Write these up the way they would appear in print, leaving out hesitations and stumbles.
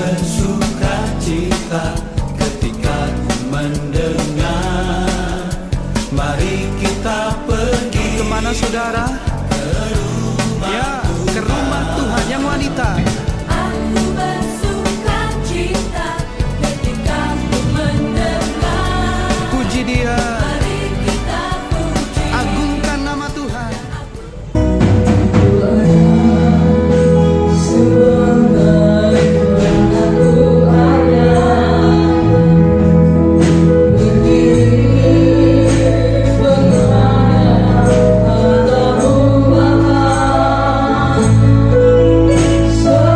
bersukacita ketika mendengar. Mari kita pergi. Kemana saudara? Ya, ke rumah Tuhan yang wanita. Aku bersukacita ketika ku mendengar. Puji Dia, Mari kita puji. agungkan nama Tuhan. So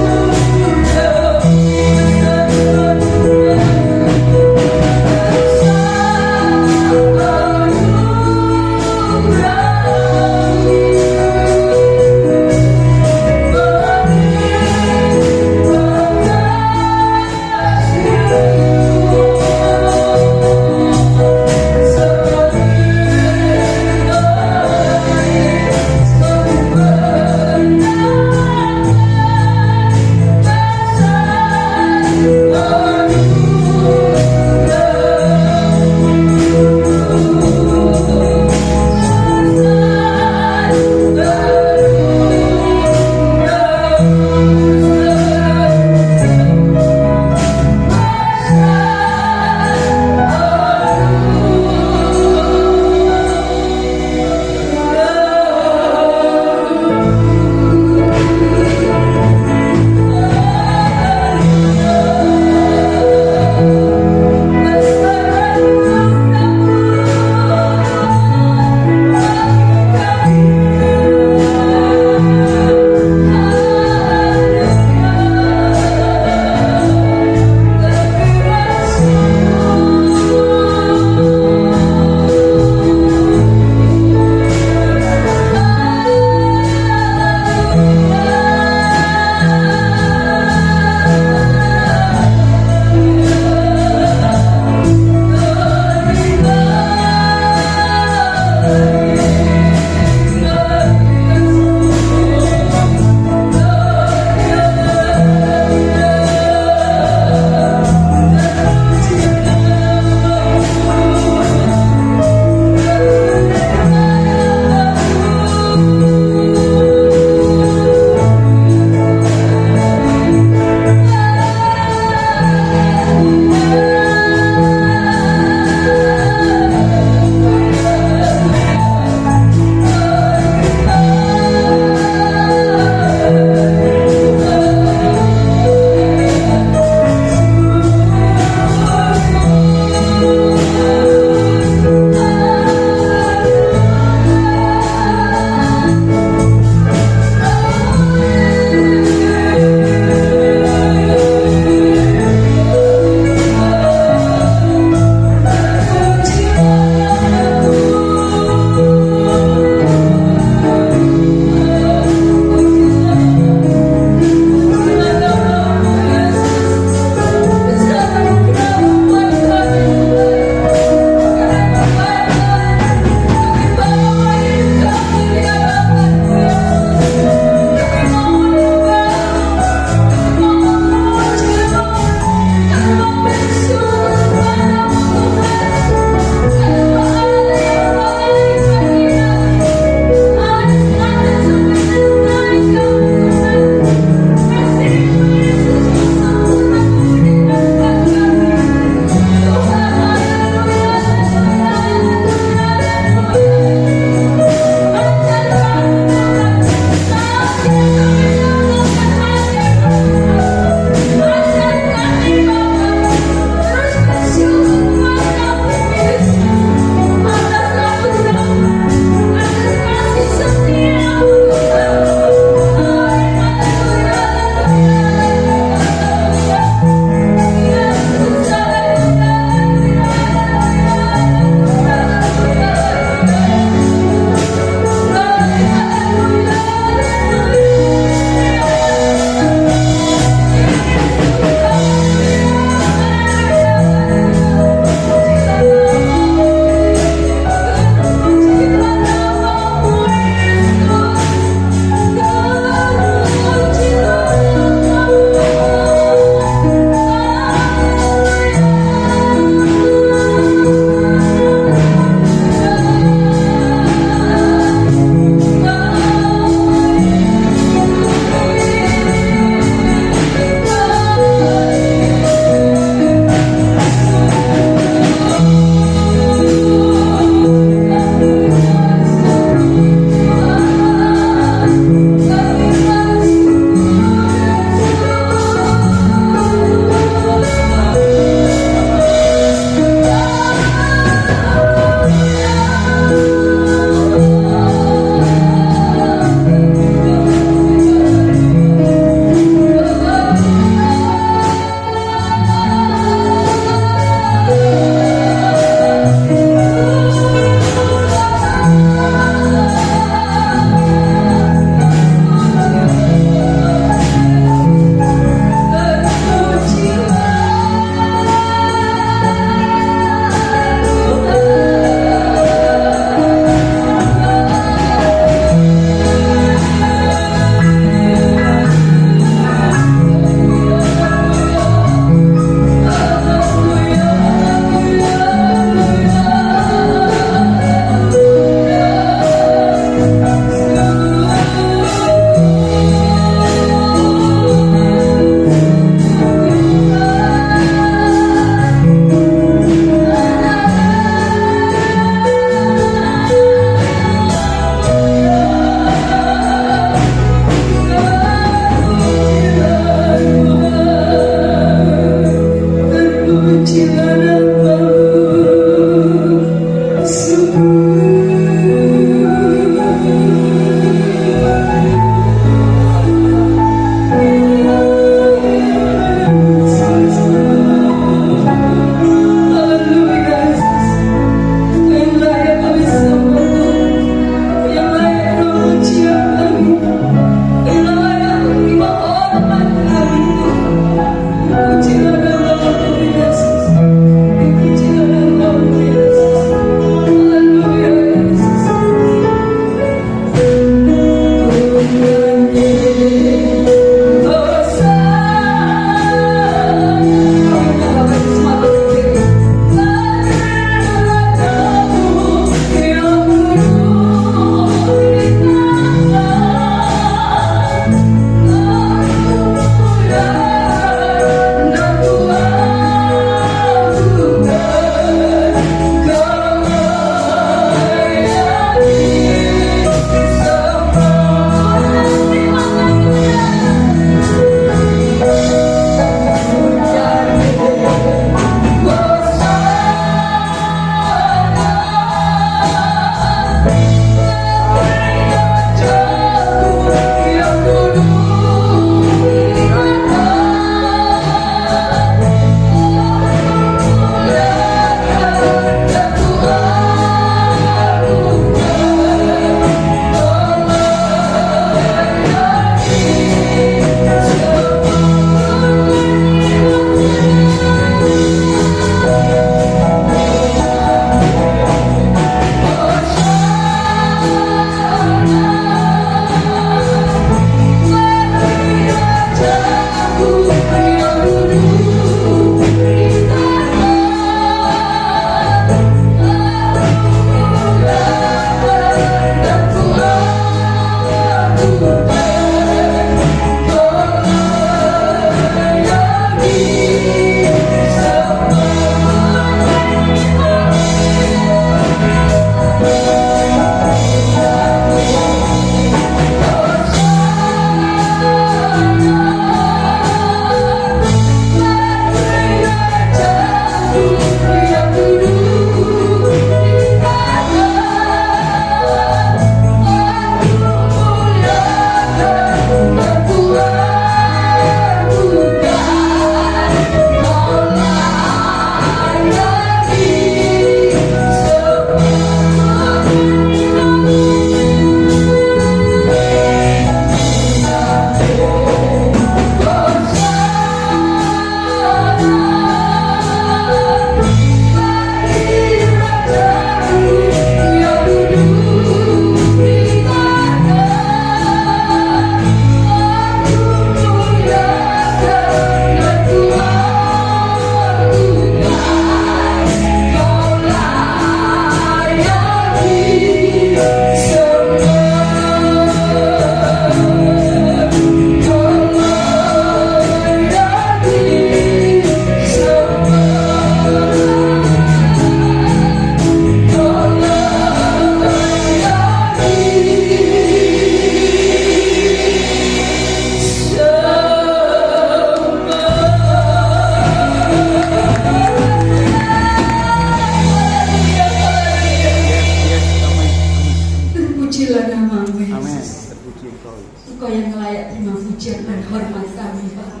Engkau yang layak terima pujian dan hormat kami, Bapa.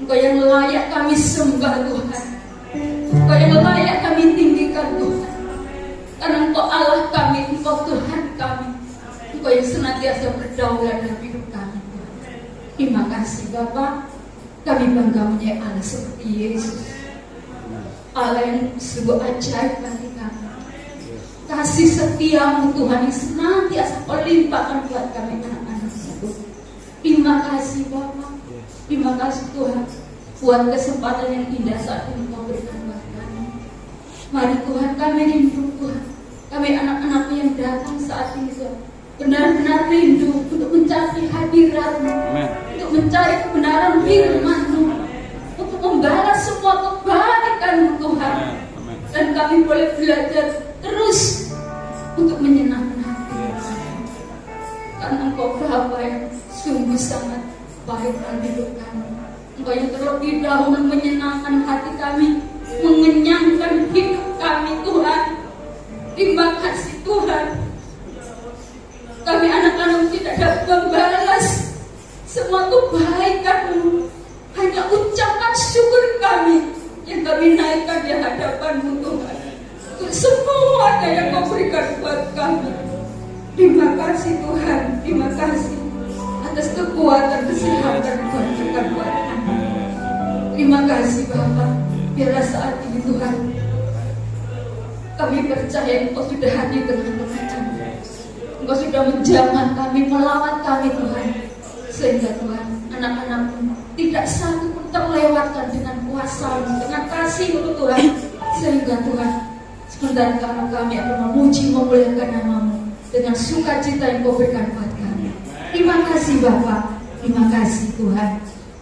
Engkau yang layak kami sembah, Tuhan. Engkau yang layak kami tinggikan, Tuhan. Karena Engkau Allah kami, Engkau Tuhan kami. Engkau yang senantiasa berdaulat dalam hidup kami, Tuhan. Terima kasih, Bapa. Kami bangga punya Allah seperti Yesus, Allah yang sungguh ajaib bagi kami. Kasih setiamu Tuhan yang senantiasa Kau limpahkan buat kami anak-anak itu. Terima kasih Bapa. Terima kasih Tuhan buat kesempatan yang indah saat ini Kau berikan buat kami. Mari Tuhan, kami rindu Tuhan. Kami anak-anak yang datang saat ini Tuhan, benar-benar rindu untuk mencari hadirat-Mu, untuk mencari kebenaran firman-Mu, untuk membalas semua kebaikan-Mu Tuhan. Dan kami boleh belajar terus untuk menyenangkan hati. Karena Engkau Bapa yang sungguh sangat baik dalam hidup kami. Engkau yang terlebih dahulu menyenangkan hati kami, mengenyangkan hidup kami Tuhan. Terima kasih Tuhan. Kami anak-anak tidak dapat membalas semua kebaikan-Mu. Hanya ucapan syukur kami yang kami naikkan di hadapan-Mu Tuhan. Untuk semua yang Kau berikan buat kami. Terima kasih Tuhan. Terima kasih atas kekuatan, kesehatan yang Kau berikan buat kami. Terima kasih Bapa. Biarlah saat ini Tuhan, kami percaya Engkau sudah hadir dengan kemenangan. Engkau sudah menjamah kami, melawat kami Tuhan. Sehingga Tuhan, anak-anak-Mu tidak satu pun terlewatkan dengan kuasa-Mu, dengan kasih-Mu Tuhan. Sehingga Tuhan, sebentar kami akan memuji, memuliakan nama-Mu dengan sukacita yang Kau berikan buat kami. Terima kasih Bapa. Terima kasih Tuhan,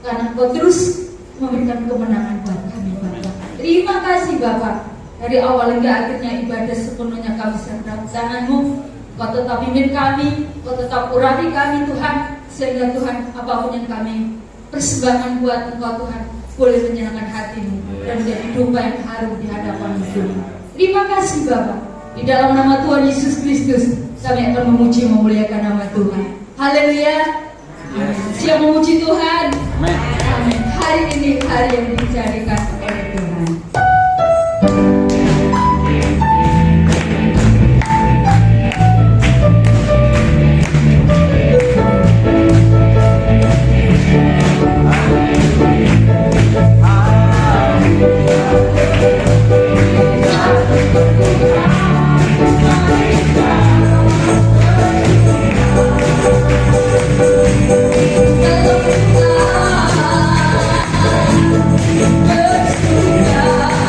karena Kau terus memberikan kemenangan buat kami Bapa. Terima kasih Bapa. Dari awal hingga akhirnya ibadah sepenuhnya kami serahkan tangan-Mu. Kau tetap pimpin kami, Kau tetap urapi kami Tuhan. Sehingga Tuhan, apapun yang kami persembahkan buat Engkau Tuhan, boleh menyenangkan hati-Mu dan menjadi domba yang harum di hadapan-Mu Tuhan. Terima kasih Bapa. Di dalam nama Tuhan Yesus Kristus, kami akan memuji, memuliakan nama Tuhan. Haleluya. Siap memuji Tuhan. Amin. Hari ini hari yang dijadikan oleh Tuhan. Bersuka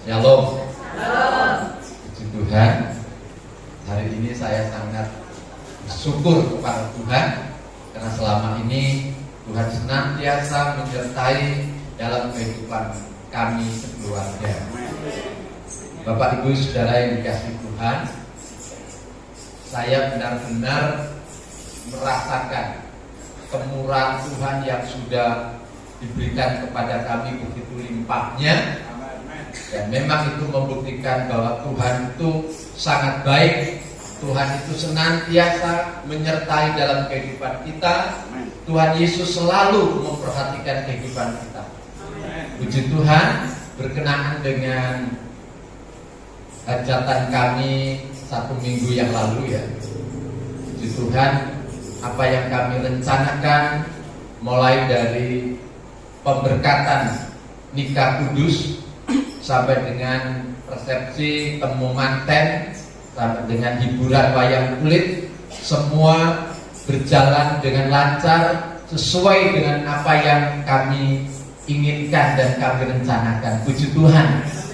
Shalom. Puji Tuhan. Hari ini saya sangat bersyukur kepada Tuhan karena selama ini Tuhan senantiasa menyertai dalam kehidupan kami sekeluarga. Bapak Ibu Saudara yang dikasihi Tuhan, saya benar-benar merasakan kemurahan Tuhan yang sudah diberikan kepada kami begitu limpahnya. Dan memang itu membuktikan bahwa Tuhan itu sangat baik. Tuhan itu senantiasa menyertai dalam kehidupan kita. Tuhan Yesus selalu memperhatikan kehidupan kita. Puji Tuhan, berkenaan dengan hajatan kami 1 minggu yang lalu ya. Puji Tuhan, apa yang kami rencanakan mulai dari pemberkatan nikah kudus sampai dengan resepsi temu manten sampai dengan hiburan wayang kulit, semua berjalan dengan lancar sesuai dengan apa yang kami inginkan dan kami rencanakan. Puji Tuhan,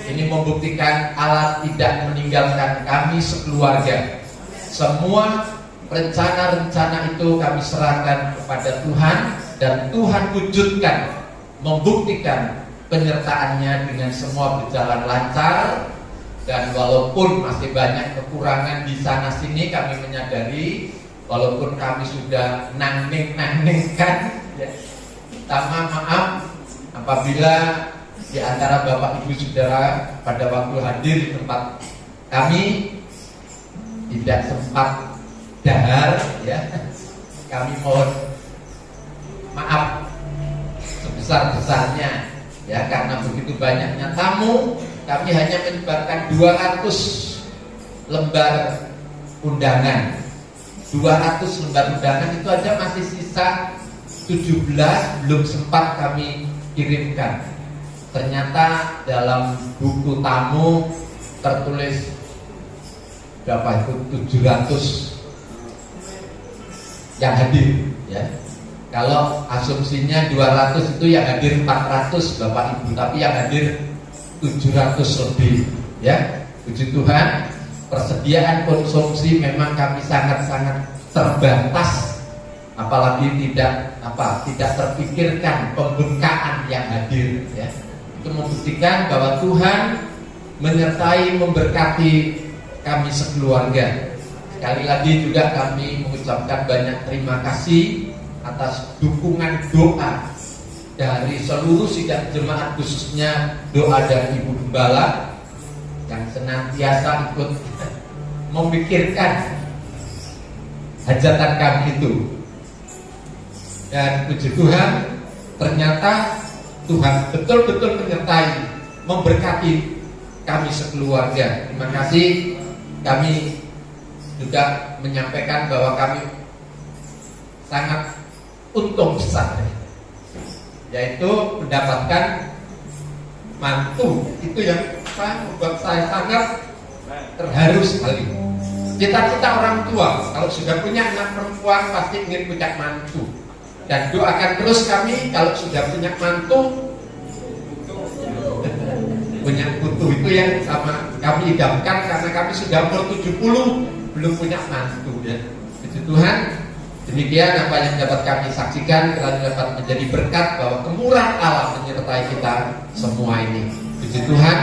ini membuktikan Allah tidak meninggalkan kami sekeluarga. Semua rencana-rencana itu kami serahkan kepada Tuhan, dan Tuhan wujudkan, membuktikan penyertaannya dengan semua berjalan lancar. Dan walaupun masih banyak kekurangan di sana sini, kami menyadari walaupun kami sudah nangning-nangningkan ya, minta maaf apabila di antara Bapak Ibu Saudara pada waktu hadir di tempat kami tidak sempat dahar ya. Kami mohon maaf sebesar-besarnya ya, karena begitu banyaknya tamu. Kami hanya menyebarkan 200 lembar undangan. 200 lembar undangan itu aja masih sisa 17 belum sempat kami kirimkan. Ternyata dalam buku tamu tertulis berapa itu, 700 yang hadir ya. Kalau asumsinya 200 itu yang hadir 400 Bapak Ibu, tapi yang hadir 700 lebih ya. Puji Tuhan, persediaan konsumsi memang kami sangat-sangat terbatas, apalagi tidak terpikirkan pembukaan yang hadir ya. Itu membuktikan bahwa Tuhan menyertai, memberkati kami sekeluarga. Sekali lagi juga kami mengucapkan banyak terima kasih atas dukungan doa dari seluruh sidang jemaat, khususnya doa dari Ibu Gembala yang senantiasa ikut memikirkan hajatan kami itu. Dan puji Tuhan, ternyata Tuhan betul-betul menyertai, memberkati kami sekeluarga. Terima kasih. Kami juga menyampaikan bahwa kami sangat untung besar, yaitu mendapatkan mantu. Itu yang membuat saya sangat terharu sekali. Cita-cita orang tua kalau sudah punya anak perempuan pasti ingin punya mantu. Dan doakan terus kami kalau sudah punya mantu, punya putu. Itu yang sama kami idamkan, karena kami sudah umur 70 belum punya mantu ya. Puji Tuhan. Demikian apa yang dapat kami saksikan, kiranya dapat menjadi berkat bahwa kemurahan Allah menyertai kita semua ini. Puji Tuhan,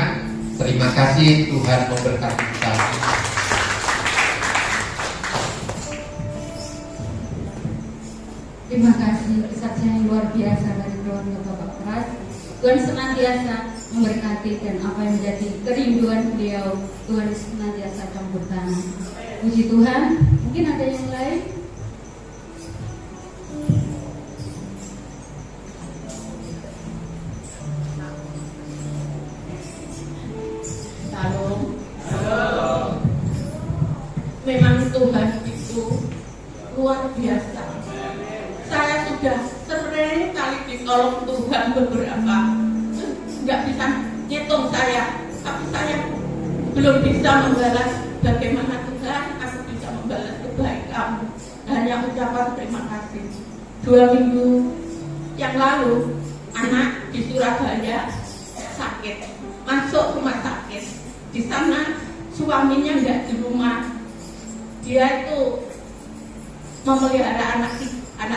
terima kasih, Tuhan memberkati kita. Terima kasih kesaksian yang luar biasa dari keluarga Bapak Pras. Tuhan senantiasa memberkati, dan apa yang menjadi kerinduan beliau, Tuhan senantiasa campur tangan. Puji Tuhan. Mungkin ada yang lain? Memang Tuhan itu luar biasa. Saya sudah sering kali ditolong Tuhan beberapa, nggak bisa ngitung saya, tapi saya belum bisa membalas bagaimana Tuhan aku bisa membalas kebaikan. Hanya ucapan terima kasih. 2 minggu yang lalu anak di Surabaya sakit, masuk rumah sakit. Di sana suaminya nggak di rumah. Dia itu memelihara anak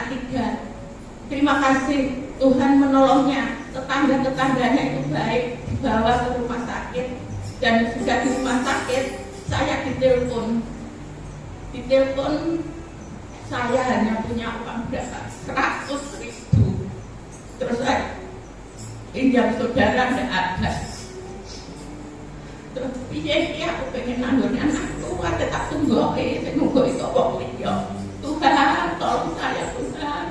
3. Terima kasih Tuhan menolongnya. Tetangga-tetangganya itu baik, dibawa ke rumah sakit. Dan sudah di rumah sakit, saya ditelepon. Saya hanya punya uang berapa? 100.000. Terus saya pinjam saudara nggak ada. Terus iya aku pengen nanggung anakku, ada tak tunggu saya nunggu itu kok ya. Tuhan tolong saya Tuhan.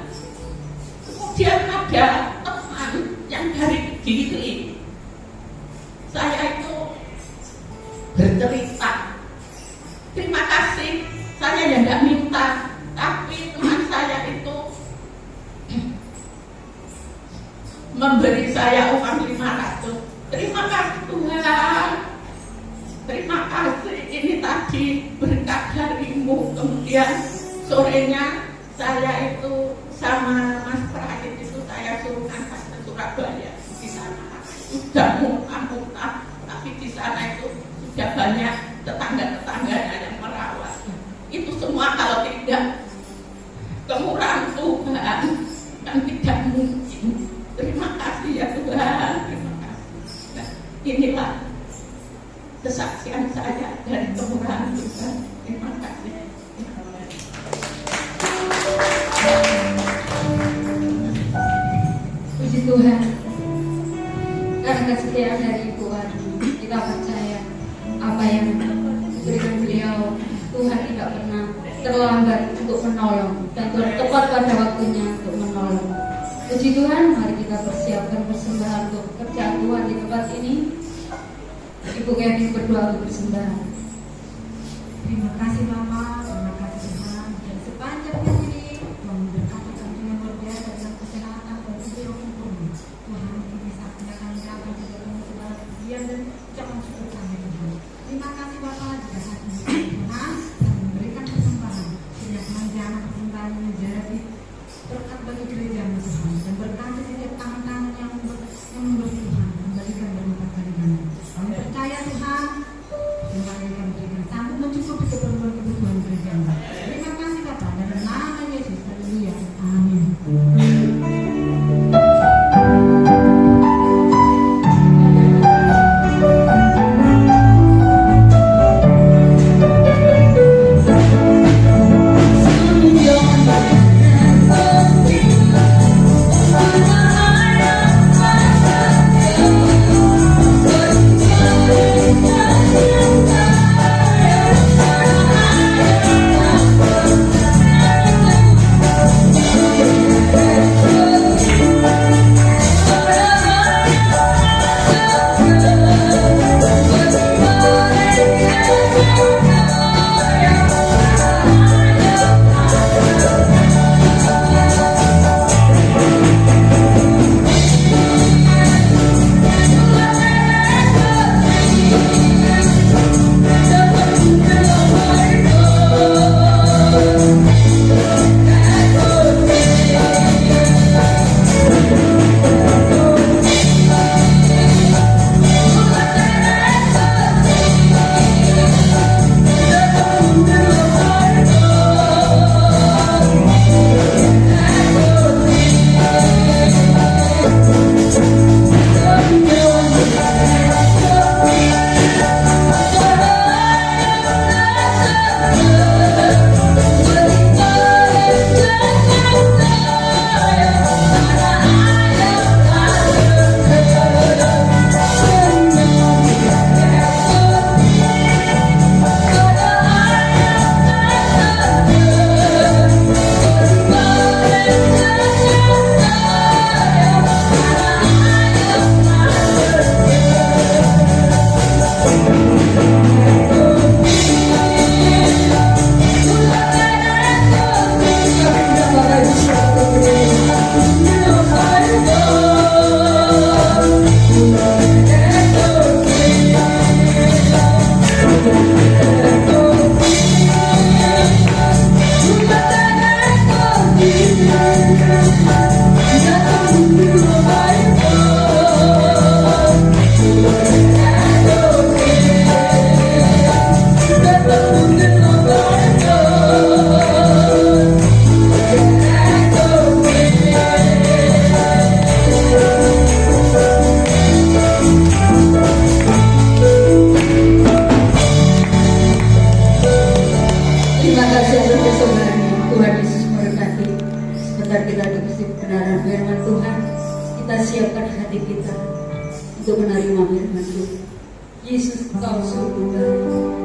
Kemudian ada teman yang dari Kediri. Saya itu bercerita. Terima kasih, saya ya nggak minta, tapi teman saya itu memberi saya uang 500. Terima kasih Tuhan, terima kasih, ini tadi berkat darimu. Kemudian sorenya saya itu sama Mas Pradit itu saya suruh angkat ke Surabaya. Di sana sudah muntah-muntah, tapi di sana itu sudah banyak tetangga-tetangganya yang merawat. Itu semua kalau tidak kemurahan Tuhan kan tidak mungkin. Terima kasih ya Tuhan, terima kasih. Nah, inilah kesaksian saya dari kemurahan Tuhan. Terima kasih. Puji Tuhan, karena kesetiaan dari Ibu Adi, kita percaya apa yang diberikan beliau, Tuhan tidak pernah terlambat untuk menolong dan tepat pada waktunya untuk menolong. Puji Tuhan, mari kita persiapkan persembahan untuk pekerjaan Tuhan di tempat ini. Ibu Kevin berdoa untuk persembahan. Terima kasih Mama, terima kasih Tuhan. Dan sepanjang hari Tuhan memberkati kami yang luar biasa dengan kesehatan dan juga sempurna. Tuhan ini bisa akan jalan juga dengan segala kegiatan dan ucapan syukur kami Tuhan. Terima kasih Bapak jika saat ini Tuhan dan memberikan persembahan sehingga menjana persembahan menjadi berkat bagi gereja Tuhan dan berkati setiap tangan-tangan yang memberi Tuhan kembalikan berlipat kali ganda. Kami percaya Tuhan Tuhan yang akan berikan sanggup mencukupi kebutuhan gereja. Terima kasih Bapak dalam nama Yesus. Haleluya. Amin. untuk menerima firman Tuhan. Yesus, Kau sungguh baik.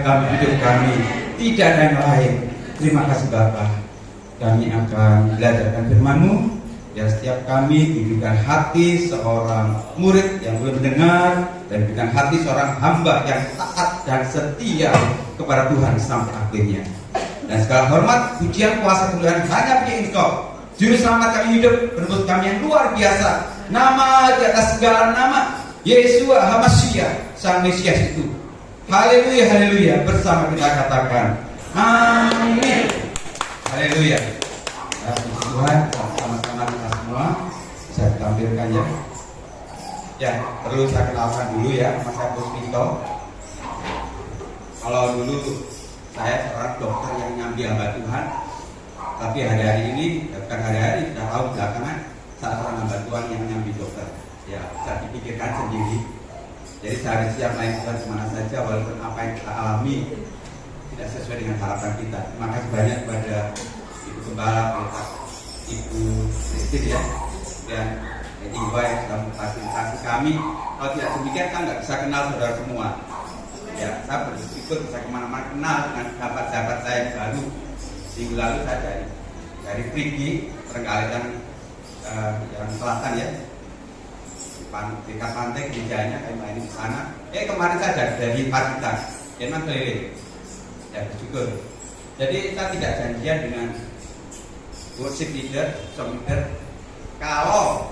dalam hidup kami. Tidak ada yang lain. Terima kasih Bapa. Kami akan belajarkan firman-Mu. Ya, setiap kami diberikan hati seorang murid yang boleh mendengar, dan diberikan hati seorang hamba yang taat dan setia kepada Tuhan sampai akhirnya. Dan segala hormat, pujian, kuasa, kemuliaan hanya bagi Engkau, Juru Selamat kami hidup, penebus kami yang luar biasa. Nama di atas segala nama, Yeshua HaMashiach, Sang Mesias itu. Haleluya, haleluya. Bersama kita katakan amin. Haleluya. Ya, puji Tuhan, sama-sama kita semua bisa ditampilkan ya. Ya, perlu saya kenalkan dulu ya, Mas Agus Pinto. Kalau dulu saya seorang dokter yang nyambi hamba Tuhan, tapi hari-hari ini, bukan hari-hari, sudah tahu belakangan salah seorang hamba Tuhan yang nyambi dokter. Ya, saya dipikirkan sendiri. Jadi saya siap naik Tuhan kemana saja, walaupun apa yang kita alami tidak sesuai dengan harapan kita. Terima kasih banyak kepada Ibu Gembala, Ibu Kristin ya, dan Ibu yang sudah memfasilitasi kami. Kalau tidak demikian kan nggak bisa kenal saudara semua. Ya, saya bersyukur bisa kemana-mana kenal dengan sahabat-sahabat saya yang baru. Minggu lalu saya dari Frigi, Trenggalek yang selatan ya, dekat pantai gerejanya, kami main di sana. Kemarin saya dari Pacitan, memang keliling. Ya, bersyukur. Jadi saya tidak janjian dengan worship leader, song leader. Kalau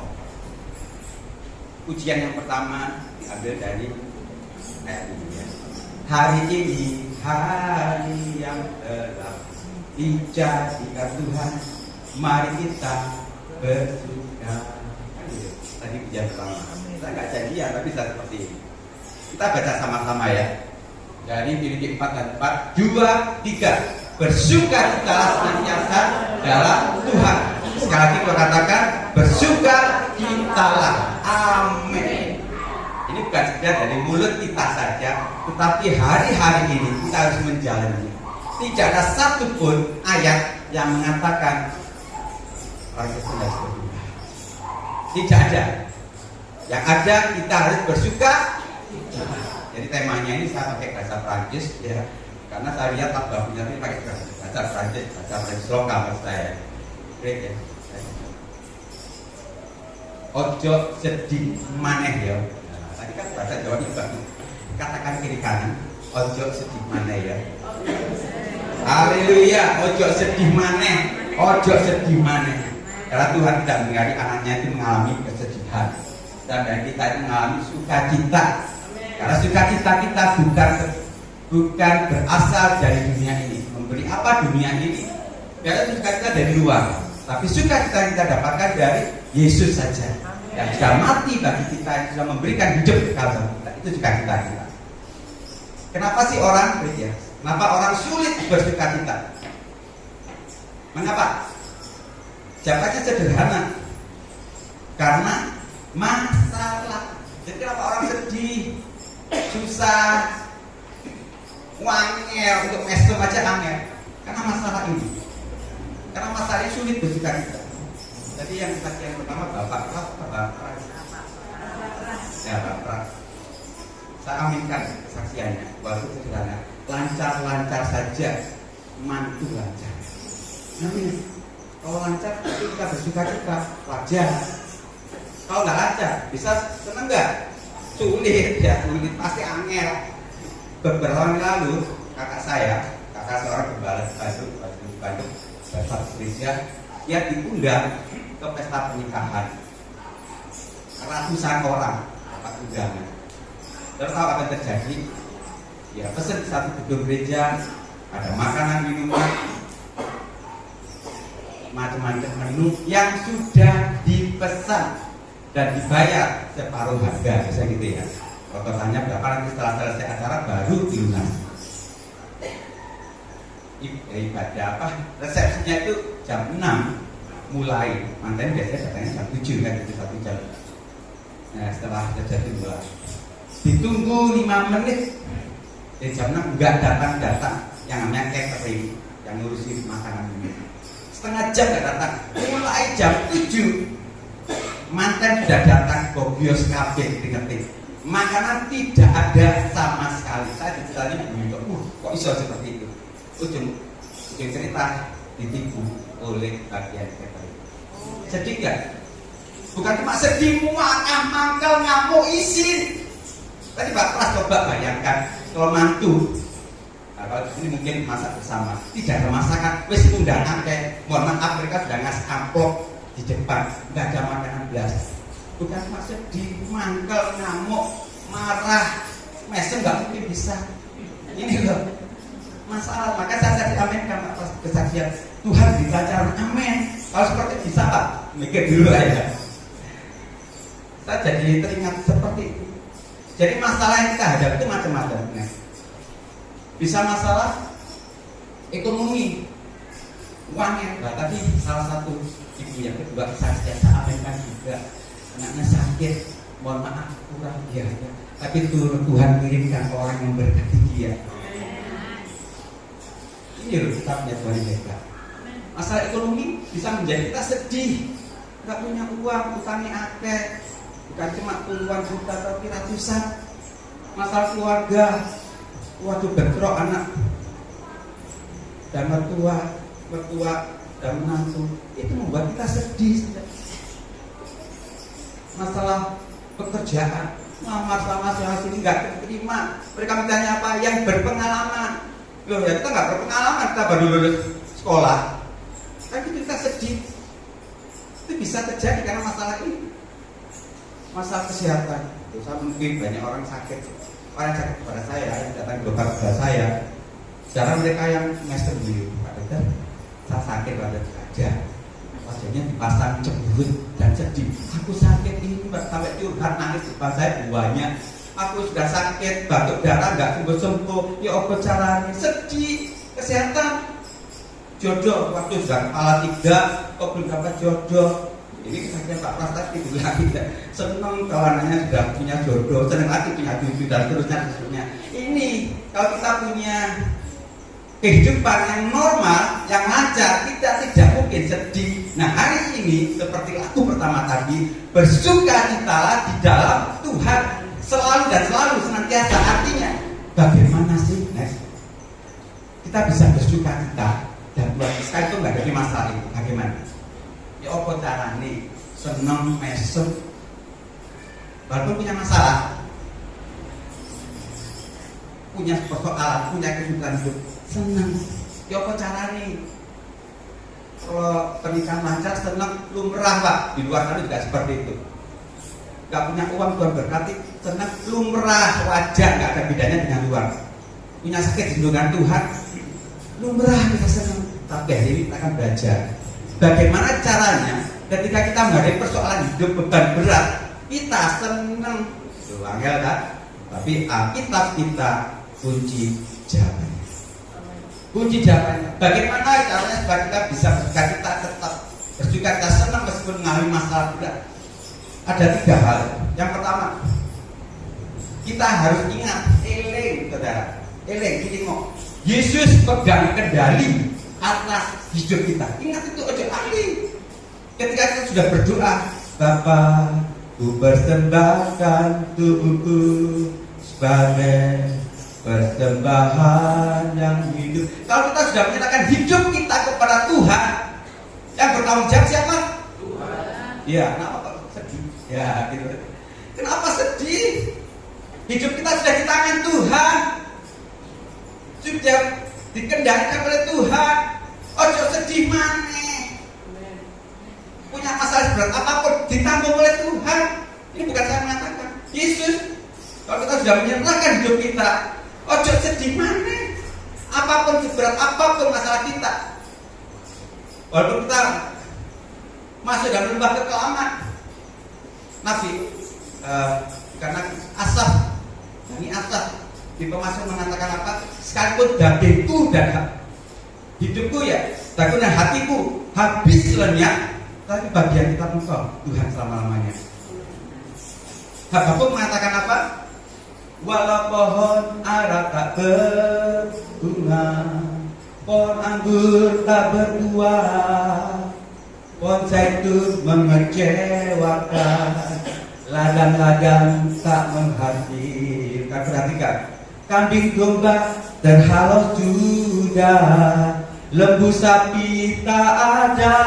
ujian yang pertama diambil dari ayat ini ya. Hari ini hari yang gelap dijadikan Tuhan, mari kita bersuka. Tadi ujian pertama. Saya nggak janjian, tapi saya seperti ini. Kita baca sama-sama ya. Dari Filipi 4 dan 4, 2, 3. Bersuka kita senantiasa dalam Tuhan. Sekali lagi kita katakan, bersuka kitalah. Amin. Ini bukan sekedar dari mulut kita saja, tetapi hari-hari ini kita harus menjalaninya. Tidak ada satupun ayat yang mengatakan orang Kristen harus berdoa. Tidak ada. Yang ada kita harus bersuka. Jadi temanya ini saya pakai bahasa Prancis ya, karena saya lihat lagu-lagunya ini pakai bahasa Prancis lokal maksud saya. Great ya. Ojo sedih maneh ya. Nah, tadi kan bahasa Jawa juga. Katakan kiri kanan. Ojo sedih maneh ya. Haleluya. Ojo sedih maneh. Ojo sedih maneh. Karena Tuhan tidak menginginkan anaknya itu mengalami kesedihan, dan dari kita itu mengalami sukacita. Karena sukacita kita bukan berasal dari dunia ini. Memberi apa dunia ini? Karena sukacita dari luar. Tapi sukacita yang kita dapatkan dari Yesus saja. Yang sudah mati bagi kita, yang sudah memberikan hidup kekal bagi kita. Itu sukacita kita. Kenapa sih orang ya? Kenapa orang sulit bersukacita? Mengapa? Jawabannya sederhana. Karena masalah. Jadi kenapa orang sedih, susah, wangel, untuk mesem aja angel? Karena masalah ini. Karena masalah ini sulit bersukacita. Jadi yang pertama Bapak ya Bapak. Saya aminkan kesaksiannya. Walaupun sederhana, lancar-lancar saja, mantu lancar. Amin. Kalau lancar, kita bersukacita, wajar. Kalau nggak lancar, bisa seneng nggak? Sulit ya, sulit pasti angel. Beberapa tahun lalu, kakak seorang gembala Bandung, bahasa Indonesia, dia diundang ke pesta pernikahan. Ratusan orang dapat undangan. Terus tahu apa yang terjadi? Ya pesen satu gedung gereja, ada makanan, minuman, macam-macam menu yang sudah dipesan dan dibayar separuh harga, bisa gitu ya. Totalnya berapa, nanti setelah selesai acara baru dilunasi. Ibadah apa? Resepsinya itu jam 6 mulai. Mantan biasanya datangnya jam 7 kan, itu 1 jam. Nah setelah terjadi mulai ditunggu 5 menit. Dari jam 6 enggak datang yang namanya catering, yang ngurusin makanan ini. Setengah jam enggak datang. Mulai jam 7 mantan sudah datang ke bios kafe ngerti. Makanan tidak ada sama sekali. Saya ditanya begitu, kok Kok bisa seperti itu? Ujung cerita ditipu oleh bagian catering. Sedih nggak? Bukan cuma sedih, muakah, mangkel, ngamuk, isin. Tadi Pak Pras coba bayangkan kalau mantu. Nah, kalau di sini mungkin masak bersama, tidak ada masakan, wis undang akeh. Mohon maaf, mereka sudah ngasih amplop di depan, nggak ada makanan belas. Bukan cuma sedih, mangkel, ngamuk, marah, mesem nggak mungkin bisa. Ini loh masalah. Maka saya di Amerika atas kesaksian Tuhan dibacakan amin. Kalau seperti bisa Pak, mikir dulu aja. Saya jadi teringat seperti itu. Jadi masalah yang kita hadapi itu macam-macam. Nah, bisa masalah ekonomi, uangnya. Nah, tadi salah satu ibu yang kedua kesaksian saya aminkan juga anaknya sakit, mohon maaf kurang biaya, tapi Tuhan kirimkan orang yang berkati dia. Ini loh kitabnya Tuhan mereka. Masalah ekonomi bisa menjadi kita sedih, nggak punya uang, utangnya akeh, bukan cuma puluhan juta tapi ratusan. Masalah keluarga, waduh bentrok anak dan mertua dan menantu, itu membuat kita sedih. Masalah pekerjaan, masalah sini nggak terima. Mereka mintanya apa? Yang berpengalaman. Loh ya kita nggak berpengalaman, kita baru lulus sekolah. Tapi kita sedih. Itu bisa terjadi karena masalah ini. Masalah kesehatan. Saya mungkin banyak orang sakit. Orang sakit kepada saya, yang datang dokter kepada saya. Sekarang mereka yang master dulu, Pak Dokter, saya sakit pada wajah. Wajahnya dipasang cemberut dan sedih. Aku sakit ini sampai curhat nangis depan saya banyak. Aku sudah sakit, batuk darah nggak sembuh-sembuh. Ya apa caranya? Sedih, kesehatan, jodoh. Waktu sudah kepala 3, kok belum dapat jodoh. Ini kesaksian Pak Pras tadi bilang tidak senang kawanannya sudah punya jodoh, senang lagi punya cucu dan seterusnya. Ini kalau kita punya kehidupan yang normal, yang lancar, kita tidak mungkin sedih. Nah hari ini seperti lagu pertama tadi, bersukacitalah di dalam Tuhan selalu dan selalu senantiasa. Artinya bagaimana sih kita bisa bersukacita dan Tuhan sekali itu nggak ada masalah itu. Bagaimana? Ya apa caranya seneng mesem walaupun punya masalah, punya persoalan, punya kesulitan hidup, seneng. Ya apa caranya? Kalau pernikahan lancar seneng, lumrah Pak. Di luar sana juga seperti itu. Gak punya uang Tuhan berkati, seneng, lumrah, wajar, gak ada bedanya dengan luar. Punya sakit dengan Tuhan, lumrah kita seneng. Tapi hari ini kita akan belajar bagaimana caranya ketika kita menghadapi persoalan hidup beban berat, kita seneng. Itu angel kan? Tapi Alkitab kita kunci jawabannya. Kunci jawabannya. Bagaimana caranya supaya kita bisa bersuka tetap bersuka senang meskipun mengalami masalah berat? Ada 3 hal. Yang pertama, kita harus ingat, eling, saudara, eling, ini mau Yesus pegang kendali atas hidup kita. Ingat itu, ojo ahli. Ketika kita sudah berdoa, Bapa, ku persembahkan tubuhku sebagai persembahan yang hidup. Kalau kita sudah menyerahkan hidup kita kepada Tuhan, yang bertanggung jawab siapa? Tuhan. Iya, kenapa kok sedih? Ya, gitu. Kenapa sedih? Hidup kita sudah di tangan Tuhan, sudah dikendalikan oleh Tuhan. Ojo sedih maneh. Punya masalah berat apapun ditanggung oleh Tuhan. Ini bukan saya mengatakan. Yesus, kalau kita sudah menyerahkan hidup kita, ojo sedih maneh. Apapun seberat apapun masalah kita, walaupun kita masuk dalam lembah kekelaman, Nabi karena Asaf, ini Asaf di pemasuk mengatakan apa? Sekalipun dagingku dan hidupku ya, daging dan hatiku habis lenyap, tapi bagian kita engkau Tuhan selama-lamanya. Habakuk mengatakan apa? Walau pohon ara tak berbunga, pohon anggur tak berbuah, pohon zaitun mengecewakan, ladang-ladang tak menghasilkan. Perhatikan, kambing domba terhalau sudah, lembu sapi tak ada,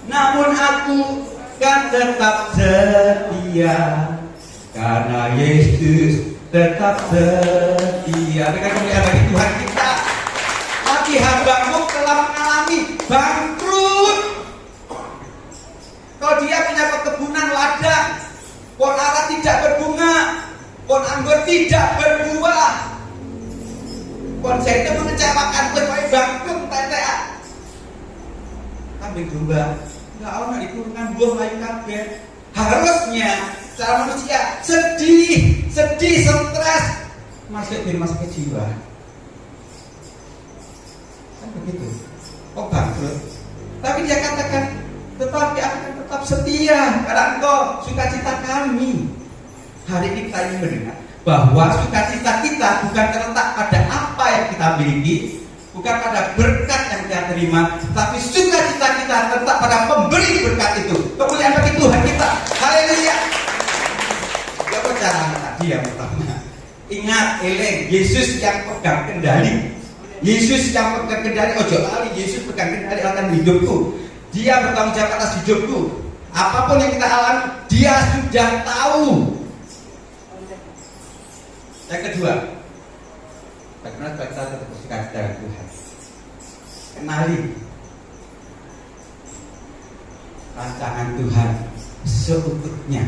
namun aku kan tetap setia karena Yesus tetap setia. Dengan kemuliaan bagi Tuhan kita, tapi hambamu telah mengalami bangkrut. Kalau dia punya perkebunan ladang, pohon ara tidak berbunga, pohon anggur tidak berbuah, pohon zaitun mengecewakan, berbagai bangkrut tetean. Kambing domba nggak ono dikurungan buah lain kabeh. Harusnya secara manusia sedih, stres, masuk di rumah sakit jiwa. Kan begitu. Kok bangkrut? Tapi dia katakan, tetapi akan tetap setia karena engkau sukacita kami. Hari ini kita ingin mendengar bahwa sukacita kita bukan terletak pada apa yang kita miliki, bukan pada berkat yang kita terima, tapi sukacita kita terletak pada pemberi berkat itu. Kemuliaan bagi Tuhan kita. Haleluya. Apa caranya tadi yang pertama? Ingat, eling, Yesus yang pegang kendali. Yesus yang pegang kendali. Ojo lali, Yesus pegang kendali akan hidupku. Dia bertanggung jawab atas hidupku. Apapun yang kita alami, dia sudah tahu. Yang kedua, bagaimana supaya kita tetap bersuka-cita dengan Tuhan? Kenali rancangan Tuhan seutuhnya.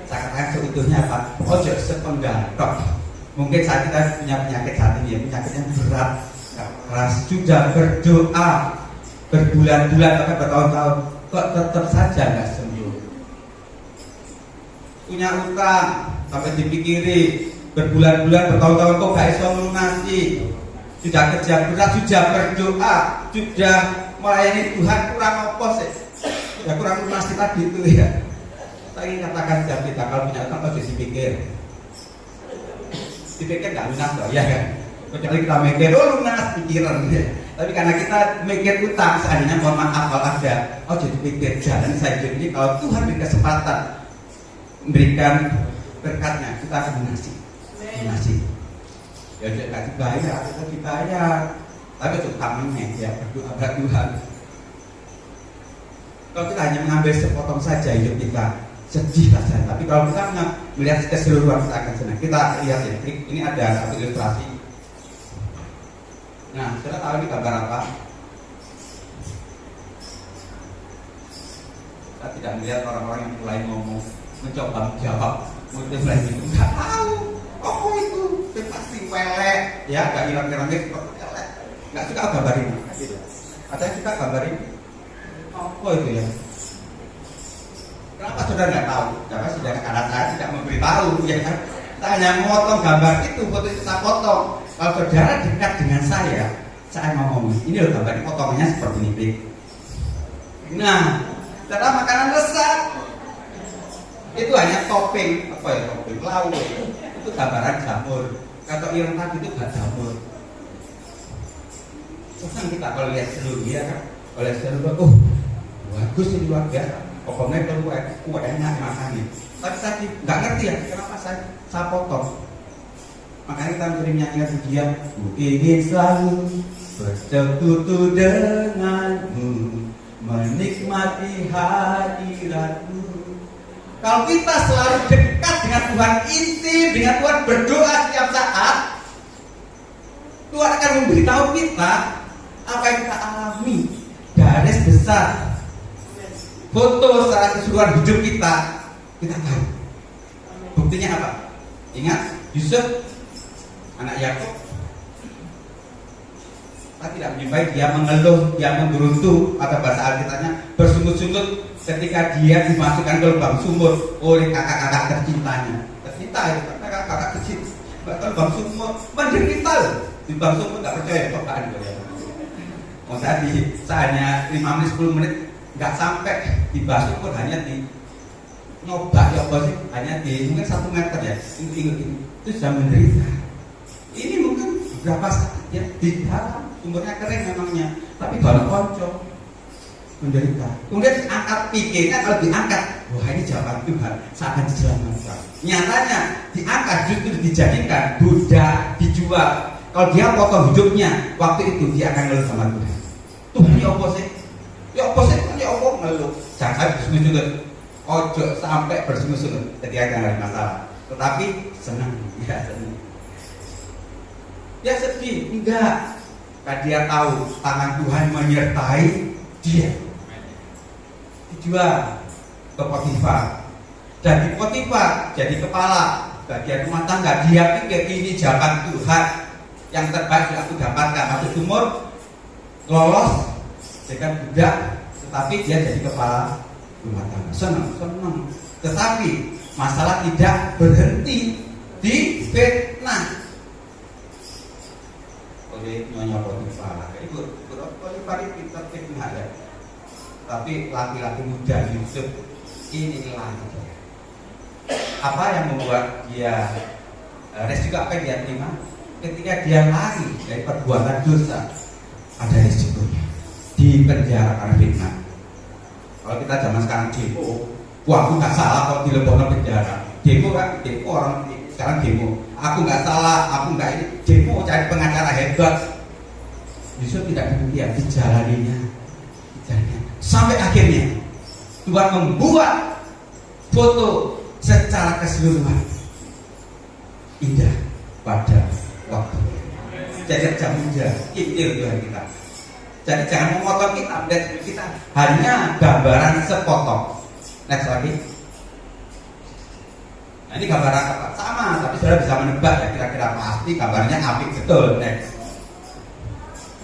Saya katakan seutuhnya apa? Ojo sepenggal tok. Mungkin saat kita punya penyakit saat ini, penyakit yang berat, keras, sudah berdoa berbulan-bulan bahkan bertahun-tahun, kok tetap saja nggak sembuh. Punya utang sampai dipikiri berbulan-bulan bertahun-tahun kok gak bisa melunasi. Sudah kerja berat, sudah berdoa, sudah melayani Tuhan, kurang apa sih? Ya kurang lunasi tadi itu ya. Saya ingin katakan setiap kita kalau punya utang harus dipikir nggak lunas loh, ya kan? Kecuali kita mikir, oh lunas pikiran ya. Tapi karena kita mikir utang, seandainya mohon maaf kalau ada, oh jadi pikir jalan saya jadi kalau Tuhan beri kesempatan memberikan berkatnya, kita akan lunasi. Ya tidak kasih bayar, kita dibayar, tapi itu tamannya ya berdoa kepada Tuhan. Kalau kita hanya mengambil sepotong saja hidup kita sedih saja, tapi kalau kita melihat keseluruhan kita akan senang. Kita lihat ya, ini ada satu ilustrasi. Nah, saudara tahu ini gambar apa? Kita tidak melihat orang-orang yang mulai ngomong, mencoba menjawab, mulai bingung, nggak tahu. Oh itu pasti pelek, ya, nggak hilang-hilangnya seperti pelek. Nggak suka gambar ini, gitu. Ada yang suka gambar ini? Apa itu ya? Kenapa saudara nggak tahu? Karena saya tidak memberitahu, ya kan? Saya hanya memotong gambar itu, foto itu saya potong. Kalau saudara dekat dengan saya mau ngomong, ini loh gambar ini, potongannya seperti ini. Nah, saudara makanan lezat itu hanya topping, apa ya, topping lauk. Itu gambaran jamur. Kalau ireng tadi itu gak jamur. Senang kita kalau lihat seluruhnya kan, oleh seluruh, bagus ini luar biasa. Pokoknya kalau enak makannya. Tapi tadi nggak ngerti ya kenapa saya potong. Makanya kita sering nyanyi dia, ku ingin selalu bersekutu denganmu, menikmati hadiratmu. Kalau kita selalu dekat dengan Tuhan, intim dengan Tuhan, berdoa setiap saat, Tuhan akan memberitahu kita apa yang kita alami. Garis besar, foto secara keseluruhan hidup kita tahu. Buktinya apa? Ingat Yusuf, anak Yakub. Kita tidak menyimpai dia mengeluh, dia memberuntu, atau bahasa Alkitabnya bersungut-sungut ketika dia dimasukkan ke lubang sumur oleh kakak-kakak tercintanya. Tercinta ya, kakak-kakak kecil, ke lubang sumur, menderita loh. Di lubang sumur nggak percaya cobaan ya. Oh tadi saya hanya 5 menit 10 menit nggak sampai di lubang sumur, hanya di nyoba ya apa sih, hanya di mungkin 1 meter ya, itu sudah menderita. Ini mungkin beberapa saat ya di dalam sumurnya kering memangnya, tapi kalau konco menderita. Kemudian angkat pikirnya, kalau diangkat wah ini jawaban Tuhan, saya akan diselamatkan. Nyatanya diangkat justru dijadikan budak, dijual. Kalau dia potong hidupnya, waktu itu dia akan ngeluh sama Tuhan. Tuhan ya apa sih? Ya apa sih? Ya apa ngeluh? Jangan bersungut-sungut. Ojo sampai bersungut-sungut ketika ada masalah. Tetapi senang, ya senang. Dia sedih, enggak. Karena dia tahu tangan Tuhan menyertai dia. Dijual ke Potifar. Dan di Potifar jadi kepala bagian rumah tangga. Dia pikir ini jawaban Tuhan yang terbaik yang aku dapatkan. Masuk umur lolos dengan budak, tetapi dia jadi kepala rumah tangga. Senang. Tetapi masalah tidak berhenti di fitnah oleh Nyonya Potifar. Ibu Potifar itu kita fitnah ya. Tapi laki-laki muda Yusuf ini lagi. Apa yang membuat dia resiko apa yang dia terima? Ketika dia lari dari perbuatan dosa, ada resikonya di penjara karena fitnah. Kalau kita zaman sekarang demo, wah aku nggak salah kalau dilebokno penjara. Demo kan, demo orang sekarang demo. Aku nggak salah, aku nggak ini. Demo cari pengacara hebat. Yusuf tidak demikian, dijalaninya. Sampai akhirnya Tuhan membuat foto secara keseluruhan indah pada waktu. Jadi jangan muda, intil Tuhan kita. Jadi jangan memotong kita hanya gambaran sepotong. Next lagi. Nah ini gambaran apa? Sama, tapi sudah bisa menebak ya kira-kira pasti gambarnya apik betul. Next.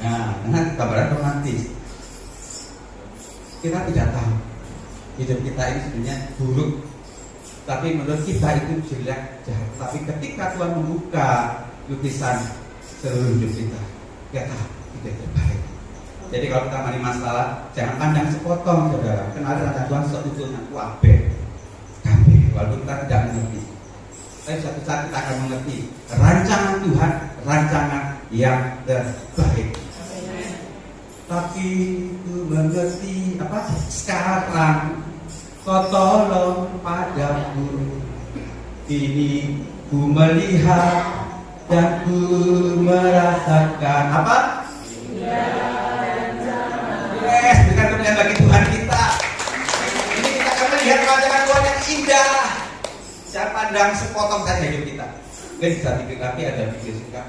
Nah, dengan gambaran romantis. Kita tidak tahu hidup kita ini sebenarnya buruk, tapi menurut kita itu jelek, jahat. Tapi ketika Tuhan membuka lukisan seluruh hidup kita, kita tahu itu terbaik. Jadi kalau kita mengalami masalah, jangan pandang sepotong, saudara. Kenali rasa Tuhan seutuhnya, kabeh, walaupun kita tidak mengerti. Tapi suatu saat kita akan mengerti rancangan Tuhan, rancangan yang terbaik. Tapi ku mengerti apa sekarang kau tolong padaku, ini ku melihat dan ku merasakan apa? Yes, bukan kemuliaan bagi Tuhan kita. Ini kita akan melihat rancangan Tuhan yang indah. Jangan pandang sepotong saja hidup kita. Mungkin bisa pikir tapi ada pikir suka.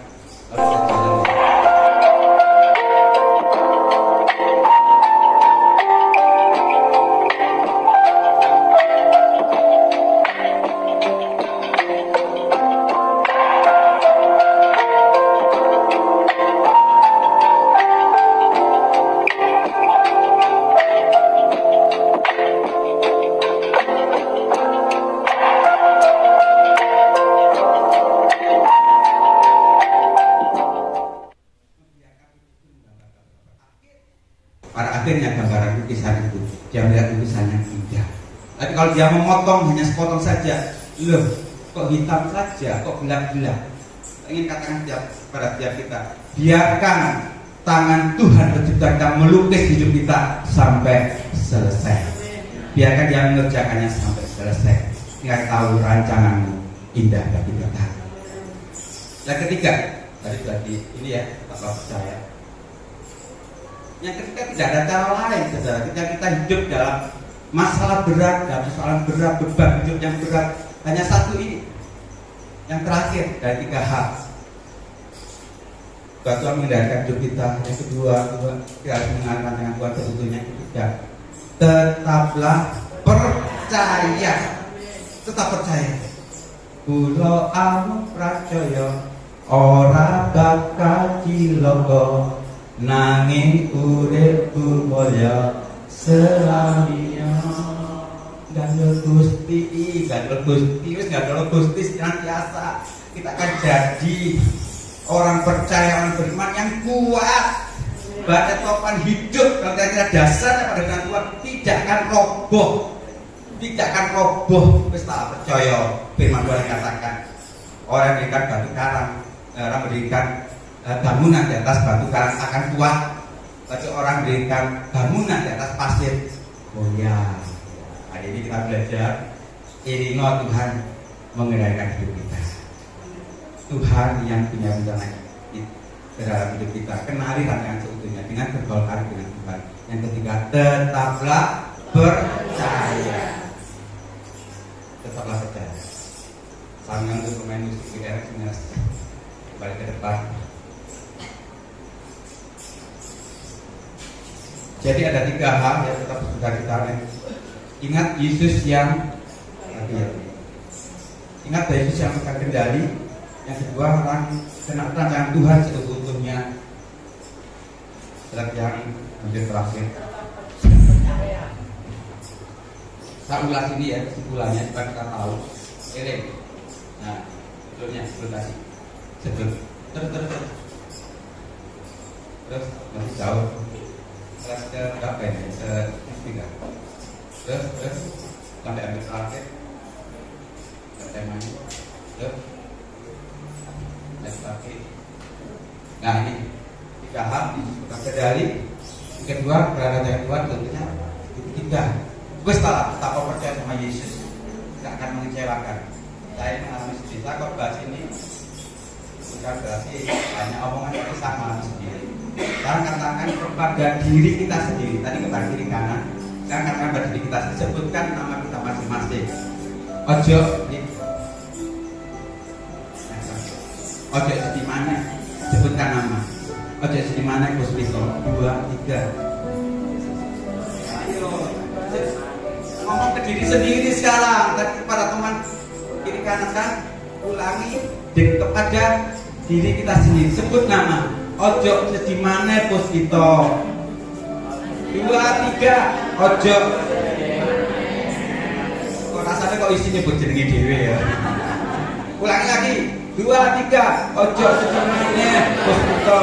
Akhirnya gambaran lukisan itu dia melihat lukisannya indah. Tapi kalau dia memotong hanya sepotong saja, loh kok hitam saja, kok gelap-gelap. Saya ingin katakan pada tiap kita, biarkan tangan Tuhan pencipta kita melukis hidup kita sampai selesai. Biarkan dia mengerjakannya sampai selesai. Ingat tahu rancanganmu indah bagi kita. Yang ketiga, tadi ini ya, Bapak percaya. Yang ketiga tidak ada cara lain, saudara. Ketika kita hidup dalam masalah berat, dalam persoalan berat, beban hidup yang berat, hanya satu ini. Yang terakhir dari 3 hal. Tuhan mengendalikan hidup kita. Yang kedua, kita harus mengenalkan dengan Tuhan sebetulnya. Yang ketiga, tetaplah percaya. Tetap percaya. Kulo anu percaya ora bakal cilaka. Nanging uripku mulya selamanya. Gandul Gusti, wis gandul Gusti senantiasa. Kita akan jadi orang percaya, orang beriman yang kuat. Pada topan hidup, kalau kira-kira dasarnya pada Tuhan tidak akan roboh. Tidak akan roboh. Wis tak percaya firman Tuhan katakan. Orang yang berikan batu karang, orang berikan bangunan di atas batu karang akan kuat. Tapi orang berikan bangunan di atas pasir goyah. Hari ini kita belajar iringo Tuhan mengendalikan hidup kita. Tuhan yang punya rencana dalam hidup kita. Kenali rancangan seutuhnya dengan bergolkar dengan Tuhan. Yang ketiga, tetaplah percaya. Tetaplah percaya. Sanggang untuk pemain musik di era balik ke depan. Jadi ada 3 hal yang tetap sudah kita ingat Yesus yang ingat Yesus yang akan kendali. Yang kedua, rancangan Tuhan seutuhnya. Surat yang hampir terakhir. Saya ulas ini ya kesimpulannya supaya kita tahu. Nah, sebelumnya kasih. Terus masih jauh. Terus berapa ini? Tiga. Terus sampai ambil terakhir. Temanya. Terus lagi. Nah ini 3 hal disebutkan kendali. Yang kedua keberadaan Tuhan tentunya. Ketiga, gue setelah tak percaya sama Yesus, tidak akan mengecewakan. Saya mengalami sendiri. Saya kok bahas ini bukan berarti hanya omongan tapi sama sendiri. Sekarang katakan kepada diri kita sendiri. Tadi kepada diri kanan. Sekarang katakan pada diri kita sendiri. Sebutkan nama kita masing-masing. Ojo di mana? Sebutkan nama. Ojo di mana? Puspito. 2, 3. Ayo. Ngomong ke diri sendiri sekarang. Tadi kepada teman kiri kanan kan. Ulangi kepada diri kita sendiri. Sebut nama. Ojo di mana? Puspito. 2, 3. Ojo. Kok rasanya kok isi nyebut jenenge dhewe ya. Ulangi lagi. 2, 3. Ojo sedimane Puspito.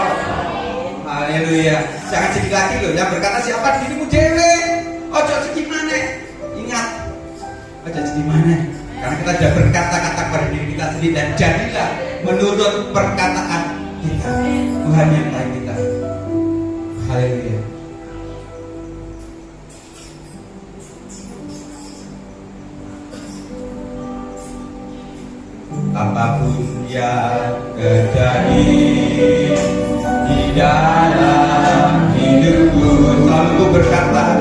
Haleluya. Jangan sedih lagi loh. Yang berkata siapa? Dirimu dewe. Ojo sedimane. Ingat. Ojo sedimane. Karena kita sudah berkata-kata pada diri kita sendiri dan jadilah menurut perkataan kita. Tuhan yang tahu kita. Haleluya. Apapun yang terjadi di dalam hidupku, selalu berkata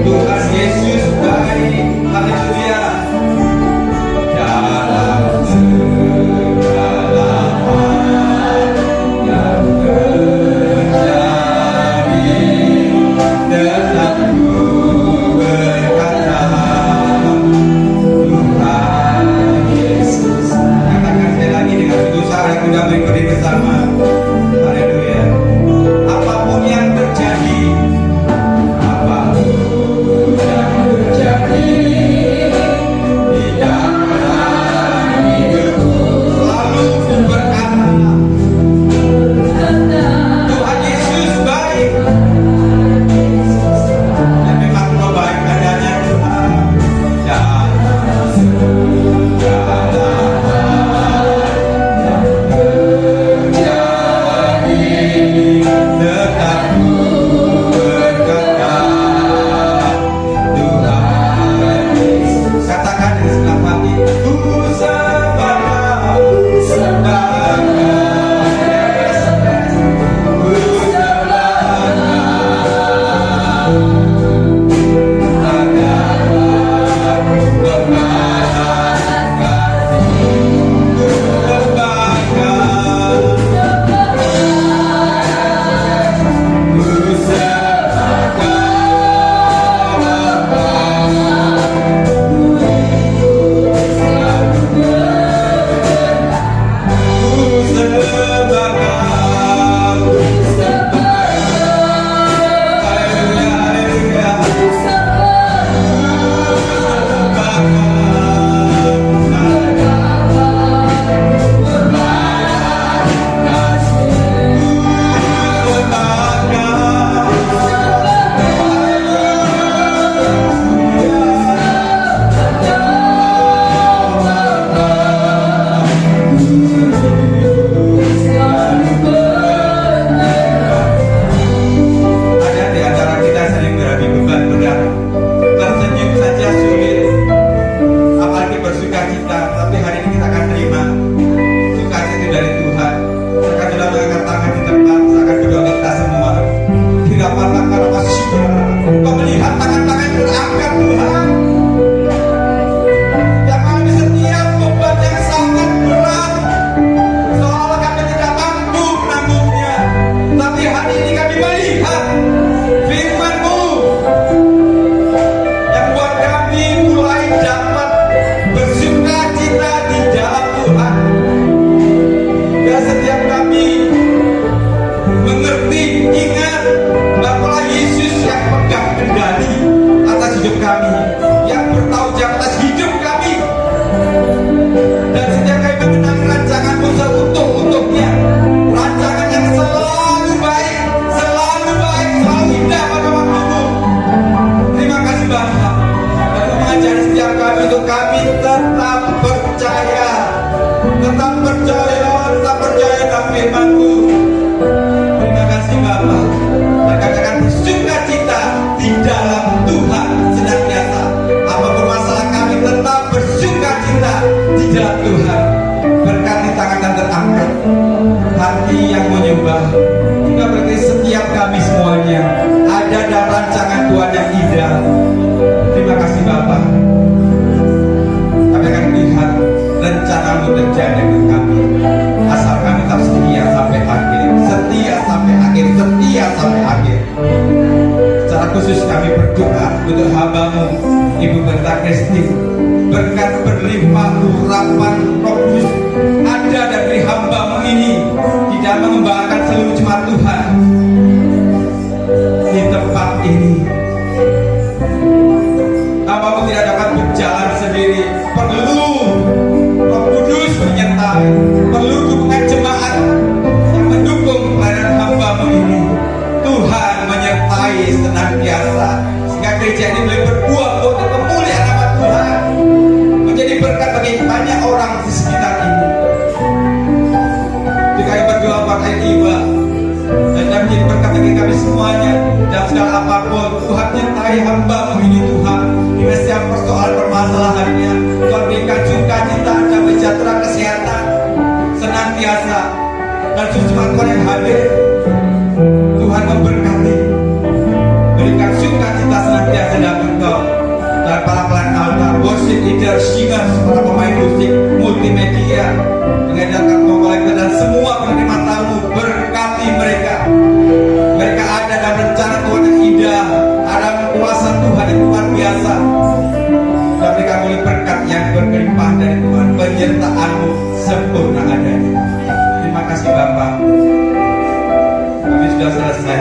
Tuhan Yesus baik. Haleluya. Dalam segala hal yang terjadi, tetap Tuhan Yesus. Katakan sekali lagi dengan sungguh-sungguh kita mengikuti bersama. Tetap percaya dalam firman-Mu. Terima kasih Bapa. Dan kami akan bersuka cita di dalam Tuhan senantiasa. Apapun masalah kami tetap bersuka cita di dalam Tuhan. Berkati tangan yang terangkat, hati yang menyembah. Juga berkati setiap kami semuanya ada dalam rancangan Tuhan yang indah. Terima kasih Bapa. Kami akan melihat rencana-Mu terjadi dengan kami. Asal kami tetap setia sampai akhir, setia sampai akhir, setia sampai akhir. Secara khusus kami berdoa untuk hamba-Mu Ibu Berta Kristin. Berkat berlimpah urapan Roh Kudus ada dari hamba-Mu ini di dalam mengembangkan seluruh jemaat Tuhan di tempat ini. Hamba-Mu tidak dapat berjalan sendiri, perlu Roh Kudus menyertai, perlu dukungan jemaat yang mendukung pelayanan hamba-Mu ini. Tuhan menyertai senantiasa sehingga gereja ini boleh berbuah untuk kemuliaan nama Tuhan, menjadi berkat bagi banyak orang di sekitar ini. Jika kami berdoa pakai iba dan menjadi berkat bagi kami semuanya dalam segala apapun, Tuhan menyertai hamba-Mu ini Tuhan di setiap persoalan permasalahannya. Tuhan berikan sukacita dan sejahtera kesehatan senantiasa dan suciman Tuhan yang hadir. Tuhan memberkati, berikan sukacita senantiasa dalam Engkau. Dan para pelayan altar, worship leader, singers, para pemain musik, multimedia, mengedarkan kolektor dan semua penerima tamu, berkati mereka. Mereka ada dalam rencana Tuhan yang indah, ada kuasa Tuhan yang luar biasa. Dan mereka boleh berkat yang berkelimpahan dari Tuhan, penyertaan-Mu sempurna adanya. Terima kasih Bapa. Kami sudah selesai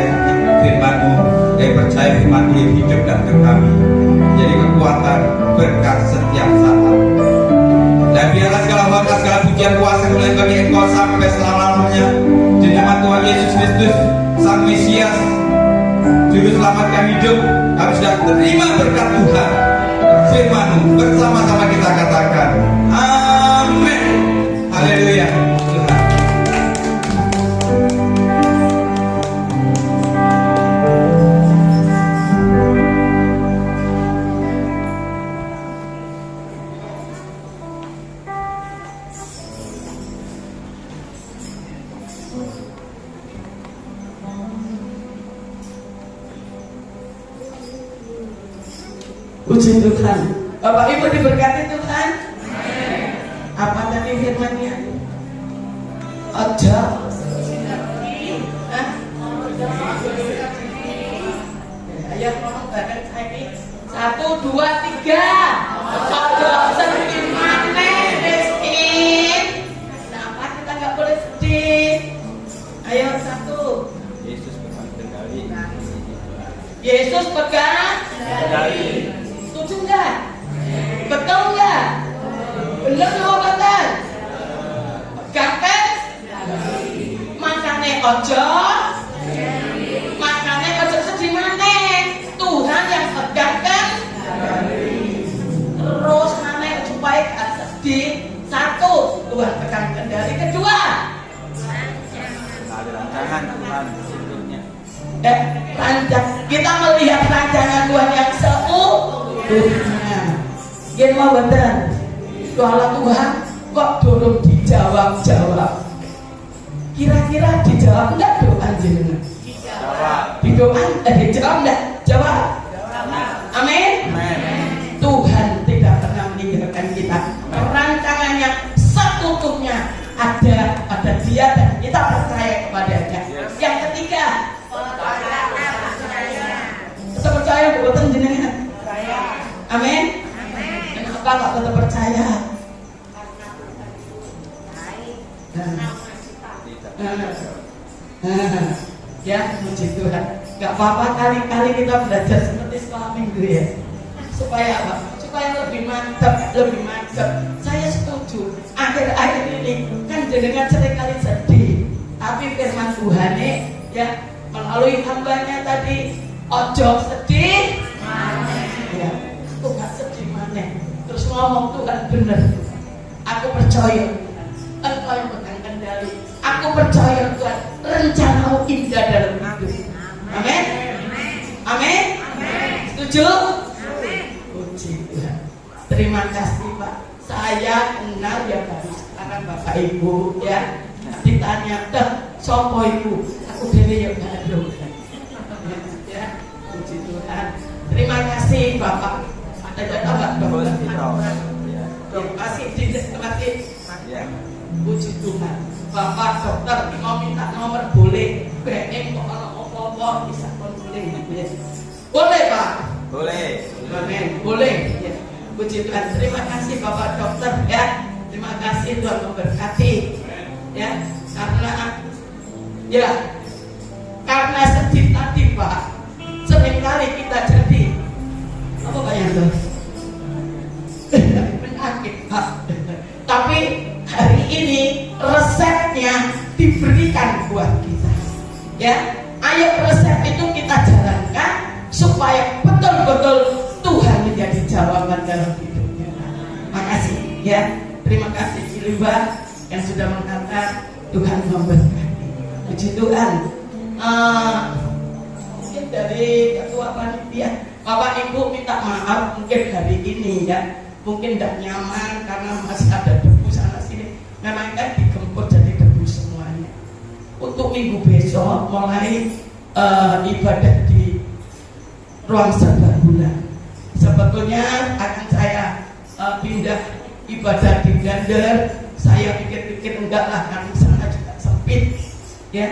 firman-Mu. Kami percaya firman-Mu yang hidup dan kami jadi kekuatan berkat setiap saat. Dan biarlah segala hormat, segala pujian, kuasa mulai bagi Engkau sampai selama-lamanya. Di nama Tuhan Yesus Kristus, Sang Mesias, Juru Selamat kami hidup. Kami sudah terima berkat Tuhan. Firman-Mu bersama-sama kita katakan amin. Haleluya. Tuhan. Puji Tuhan. Bapak Ibu diberkati Tuhan. Apa tadi firman-Nya? Ojo. Ayo ngomong bareng saya. 1, 2, 3. Ojo sedih maneh miskin. Kenapa kita nggak boleh sedih? Ayo 1. Yesus pegang kendali. Yesus pegang kendali. Setuju nggak? Betul nggak? Bener nggak betul? Pegang makanya ojo, makanya ojo sedih maneh. Tuhan yang pegang kan. Terus maneh supaya gak sedih. 1, Tuhan pegang kendali. Kedua, Ada rancangan Tuhan sebelumnya. kita melihat rancangan Tuhan yang seutuhnya. Gini mau betul. Doa Tuhan kok belum dijawab-jawab. Kira-kira dijawab enggak doa jenengan? Dijawab enggak? Jawab. Amin. Tuhan tidak pernah meninggalkan kita. Rancangan yang seutuhnya ada pada Dia dan kita percaya kepadanya. Yang ketiga, kita percaya bukan jenengan. Amin. Kenapa nggak tetap percaya? Ya, puji Tuhan. Gak apa-apa kali-kali kita belajar seperti sekolah minggu ya. Supaya apa? Supaya lebih mantap, lebih mantap. Saya setuju. Akhir-akhir ini kan jenengan seringkali sedih. Tapi firman Tuhan ya melalui hambanya tadi, ojo sedih. Ya, aku gak sedih maneh. Terus ngomong Tuhan bener. Aku percaya Setuju? Puji Tuhan. Terima kasih Pak. Saya kenal ya baru sekarang Bapak Ibu ya. Ditanya ke sopo ibu, aku dewe ya baru. Ya, puji Tuhan. Terima kasih Bapak. Ada jatah Pak? Terima kasih. Puji Tuhan. Bapak dokter mau minta nomor boleh. BM kok kalau apa-apa bisa konseling. Boleh Pak? Boleh. Boleh. Ya. Puji Tuhan. Terima kasih Bapak dokter ya. Terima kasih Tuhan memberkati. Ya, karena sedih tadi Pak, seringkali kita jadi apa Pak yang penyakit Pak. Tapi hari ini resepnya diberikan buat kita. Ya, ayo resep itu kita jalankan supaya betul-betul Tuhan menjadi jawaban dalam hidupnya. Makasih ya, terima kasih Ilba yang sudah mengatakan Tuhan memberkati. Puji Tuhan. Mungkin dari ketua panitia, Bapak Ibu minta maaf mungkin hari ini ya, mungkin tidak nyaman karena masih ada debu sana sini. Memang kan digempur jadi debu semuanya. Untuk minggu besok mulai ibadah di ruang serbaguna. Sebetulnya akan saya pindah ibadah di Gander. Saya pikir-pikir enggak lah, karena sana juga sempit ya.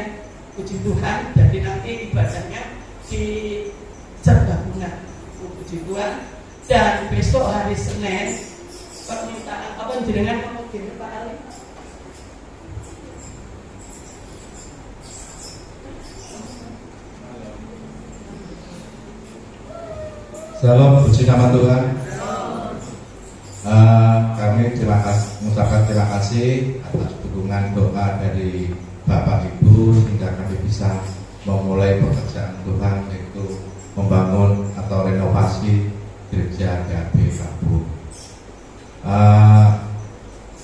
Puji Tuhan. Jadi nanti ibadahnya di Serbaguna. Puji Tuhan. Dan besok hari Senin permintaan apa jenengan ngomong gini Pak Ali? Salam, puji nama Tuhan. Kami mengucapkan terima kasih atas dukungan doa dari Bapak Ibu sehingga kami bisa memulai pekerjaan Tuhan, yaitu membangun atau renovasi gereja GAB Kampung.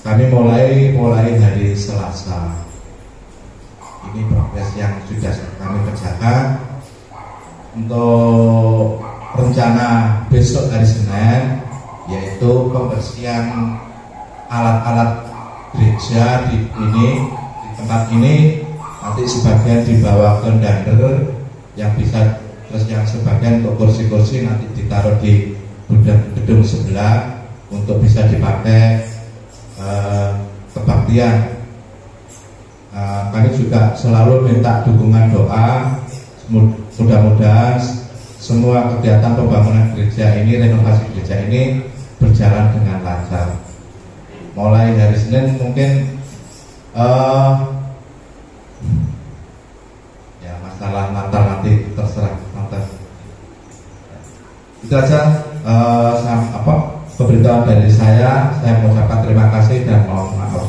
Kami mulai hari Selasa. Ini progres yang sudah kami kerjakan. Untuk rencana besok hari Senin, yaitu pembersihan alat-alat gereja di tempat ini. Nanti sebagian dibawa ke Dander, yang bisa, terus yang sebagian untuk kursi-kursi nanti ditaruh di gedung sebelah untuk bisa dipakai kebaktian. Kami juga selalu minta dukungan doa. Mudah-mudahan semua kegiatan pembangunan gereja ini, renovasi gereja ini berjalan dengan lancar. Mulai hari Senin mungkin ya masalah Natal nanti terserah Natal. Itu aja pemberitahuan dari saya. Saya mengucapkan terima kasih dan mohon maaf.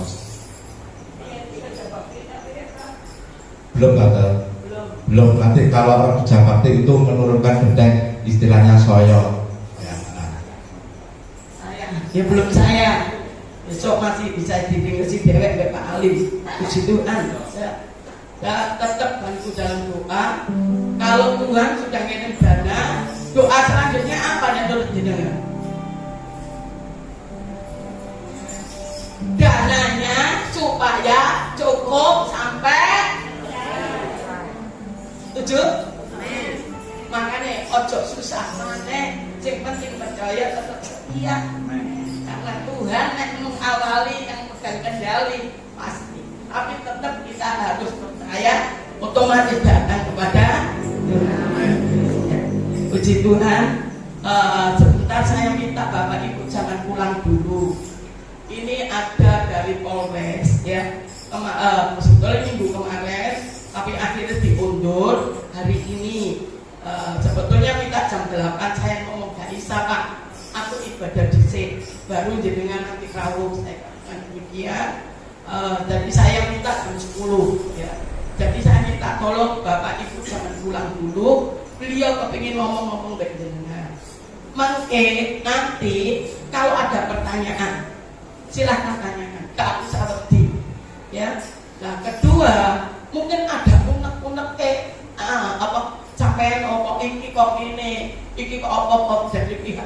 Belum, nanti kalau orang kerja bakti itu menurunkan genteng, istilahnya soyo ya, ya belum saya. Besok masih bisa ditinggalkan dewek Pak Ali. Puji Tuhan. Ya, tetap bantu dalam doa. Kalau Tuhan sudah ngirim dana, doa selanjutnya apa yang harus jenengan? Dananya supaya cukup sampai 7. Makanya ojo susah mana, yang penting percaya tetap setia. Karena Tuhan yang mengawali, yang pegang kendali pasti. Tapi tetap kita harus percaya, otomatis datang kepada Tuhan. Puji Tuhan. Sebentar saya minta Bapak Ibu jangan pulang dulu. Ini ada dari Polres ya. Sebetulnya minggu kemarin, tapi akhirnya diundur hari ini. Sebetulnya minta jam 8, saya ngomong gak bisa Pak, aku ibadah dhisik, baru jenengan nanti rawuh. Saya katakan demikian. Jadi saya minta jam 10 ya. Jadi saya minta tolong Bapak Ibu jangan pulang dulu. Beliau kepingin ngomong-ngomong dengan jenengan. Mungkin nanti kalau ada pertanyaan silahkan tanyakan, gak usah wedi ya. Nah kedua, mungkin ada unek-unek sampai iki kok ngene, iki kok apa-apa dari pihak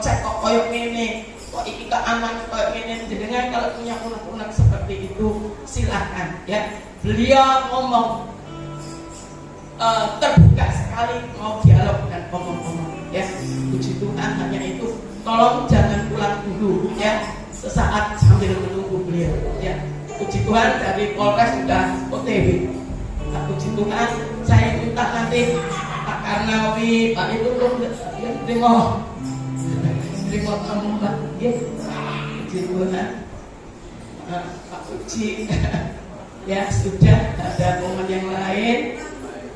cek kok koyo ngene, kok iki kok aman koyo ngene. Jenengan kalau punya unek-unek seperti itu silakan ya. Beliau ngomong terbuka sekali mau dialog dan ngomong-ngomong ya. Puji Tuhan, hanya itu. Tolong jangan pulang dulu ya, sesaat sambil menunggu beliau ya. Puji Tuhan, dari Polres sudah OTW. Nah, puji Tuhan, saya minta nanti Pak Karnawi, Pak itu terima tamu Pak ya. Puji Tuhan, Pak Uci ya sudah. Ada momen yang lain.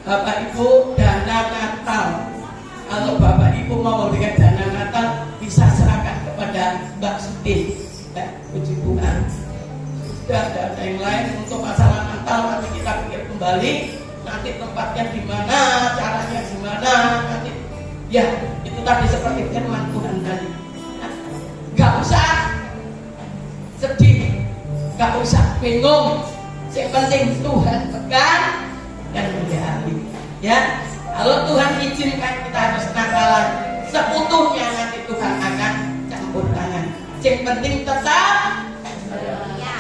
Bapak Ibu, dana Natal, kalau Bapak Ibu mau memberikan dana Natal bisa serahkan kepada Mbak Sudin ya. Puji Tuhan, sudah ada yang lain. Untuk masalah Natal nanti kita pikir kembali, nanti tempatnya di mana, caranya gimana nanti ya. Itu tadi seperti firman Tuhan tadi. Gak usah sedih, gak usah bingung, yang penting Tuhan pegang dan menjadi ya. Kalau Tuhan izinkan kita harus Natalan seutuhnya, nanti Tuhan akan campur tangan. Yang penting tetap percaya.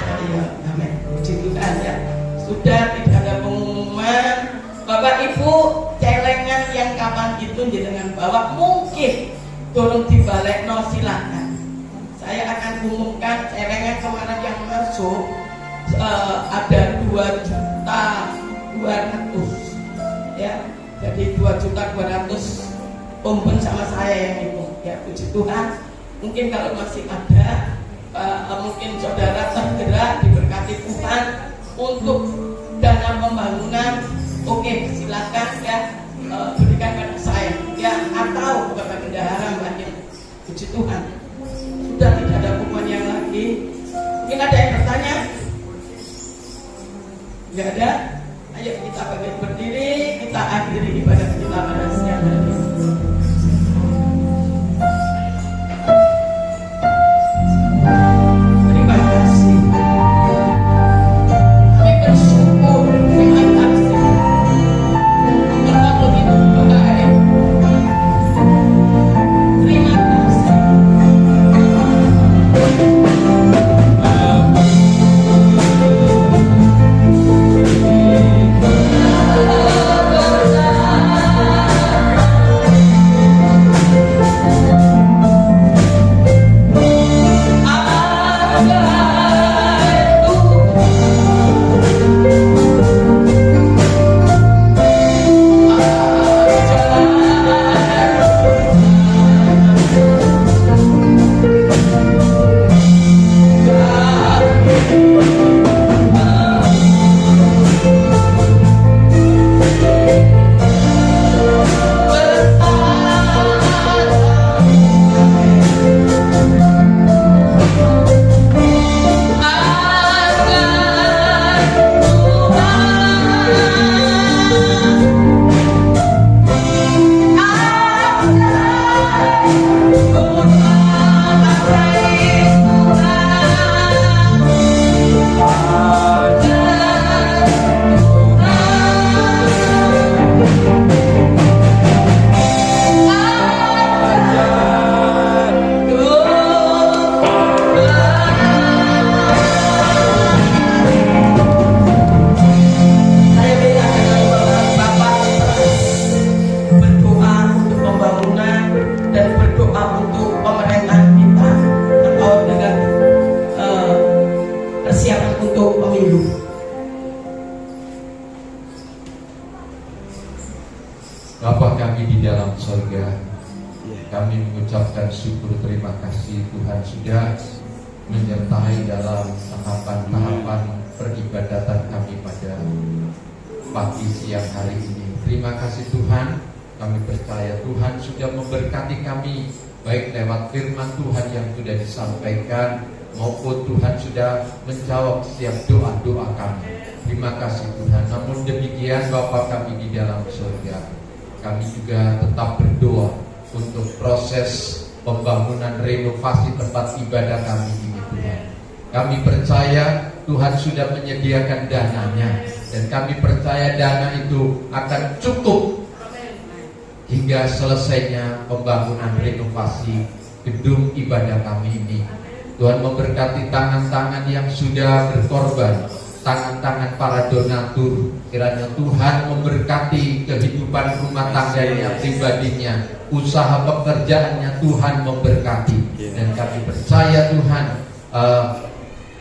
Amin. Puji Tuhan ya. Sudah tidak ada pengumuman. Bapak Ibu, celengan yang kapan itu dengan bawa mungkin turun di balik no silakan. Saya akan umumkan celengan kemarin yang masuk ada 2.200.000 ya. Jadi 2.200.000 Pemben sama saya yang itu ya. Puji Tuhan, mungkin kalau masih ada mungkin saudara tergerak diberkati Tuhan untuk dana pembangunan, oke silakan ya, berikan kepada saya ya, atau kepada bendahara banyak. Puji Tuhan, sudah tidak ada pokoknya yang lagi. Mungkin ada yang bertanya? Tidak ada? Ayo kita berdiri, kita akhiri ibadah kita pada siang hari ini. Terima kasih. Kami bersyukur, terima kasih. Engkau begitu baik. Terima kasih. Bapa kami di dalam surga, kami mengucapkan syukur terima kasih Tuhan sudah menyertai dalam tahapan-tahapan peribadatan kami pada pagi siang hari ini. Terima kasih Tuhan, kami percaya Tuhan sudah memberkati kami baik lewat firman Tuhan yang sudah disampaikan maupun Tuhan sudah menjawab setiap doa-doa kami. Terima kasih Tuhan. Namun demikian Bapa kami di dalam surga, kami juga tetap berdoa untuk proses pembangunan renovasi tempat ibadah kami ini Tuhan. Kami percaya Tuhan sudah menyediakan dananya, dan kami percaya dana itu akan cukup hingga selesainya pembangunan renovasi gedung ibadah kami ini. Tuhan memberkati tangan-tangan yang sudah berkorban, tangan-tangan para donatur. Kiranya Tuhan memberkati kehidupan rumah tangganya, pribadinya, usaha pekerjaannya. Tuhan memberkati. Dan kami percaya Tuhan,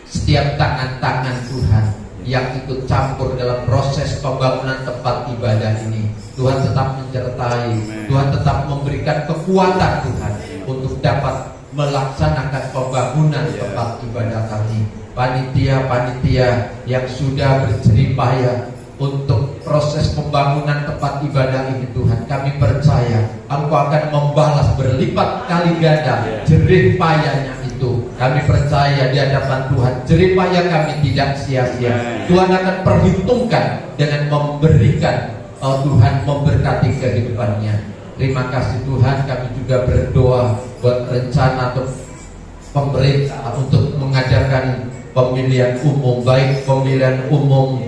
setiap tangan-tangan Tuhan yang ikut campur dalam proses pembangunan tempat ibadah ini, Tuhan tetap menyertai, Tuhan tetap memberikan kekuatan Tuhan untuk dapat melaksanakan pembangunan tempat ibadah kami. Panitia-panitia yang sudah berjerih payah untuk proses pembangunan tempat ibadah ini, Tuhan, kami percaya Engkau akan membalas berlipat kali ganda jerih payahnya itu. Kami percaya di hadapan Tuhan, jerih payah kami tidak sia-sia. Tuhan akan perhitungkan dengan memberikan, Tuhan memberkati kehidupannya. Terima kasih Tuhan. Kami juga berdoa buat rencana atau pemerintah untuk mengadakan pemilihan umum, baik pemilihan umum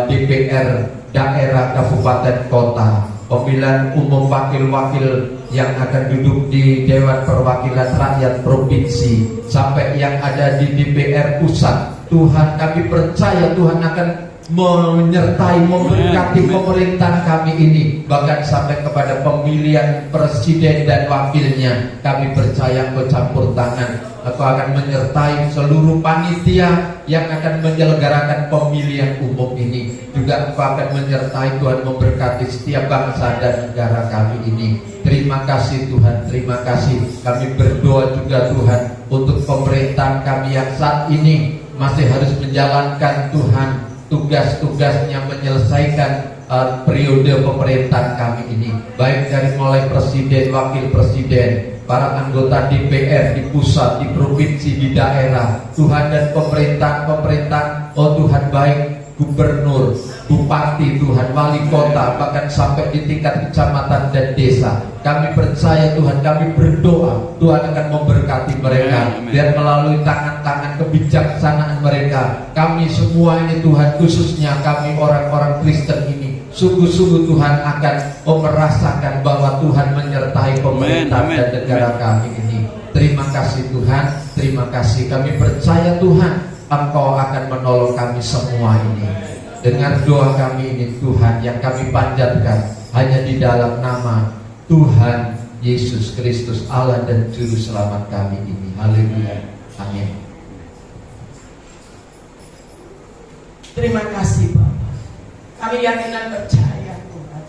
DPR daerah, kabupaten, kota, pemilihan umum wakil-wakil yang akan duduk di Dewan Perwakilan Rakyat Provinsi, sampai yang ada di DPR pusat. Tuhan, kami percaya Tuhan akan menyertai, memberkati pemerintahan kami ini, bahkan sampai kepada pemilihan presiden dan wakilnya. Kami percaya Engkau campur tangan, Engkau akan menyertai seluruh panitia yang akan menyelenggarakan pemilihan umum ini. Juga Engkau akan menyertai Tuhan, memberkati setiap bangsa dan negara kami ini. Terima kasih Tuhan, terima kasih. Kami berdoa juga Tuhan untuk pemerintahan kami yang saat ini masih harus menjalankan Tuhan tugas-tugasnya, menyelesaikan periode pemerintahan kami ini, baik dari mulai presiden, wakil presiden, para anggota DPR di pusat, di provinsi, di daerah, Tuhan, dan pemerintahan, oh Tuhan, baik gubernur, bupati, Tuhan, wali kota, bahkan sampai di tingkat kecamatan dan desa. Kami percaya Tuhan, kami berdoa Tuhan akan memberkati mereka, biar melalui tangan-tangan kebijaksanaan mereka, kami semua ini Tuhan, khususnya kami orang-orang Kristen ini, sungguh-sungguh Tuhan akan merasakan bahwa Tuhan menyertai pemerintah dan negara kami ini. Terima kasih Tuhan, terima kasih. Kami percaya Tuhan, Engkau akan menolong kami semua ini. Dengar doa kami ini Tuhan, yang kami panjatkan hanya di dalam nama Tuhan Yesus Kristus, Allah dan Juru Selamat kami ini. Haleluya, amin. Terima kasih Bapak. Kami yakin dan percaya Tuhan,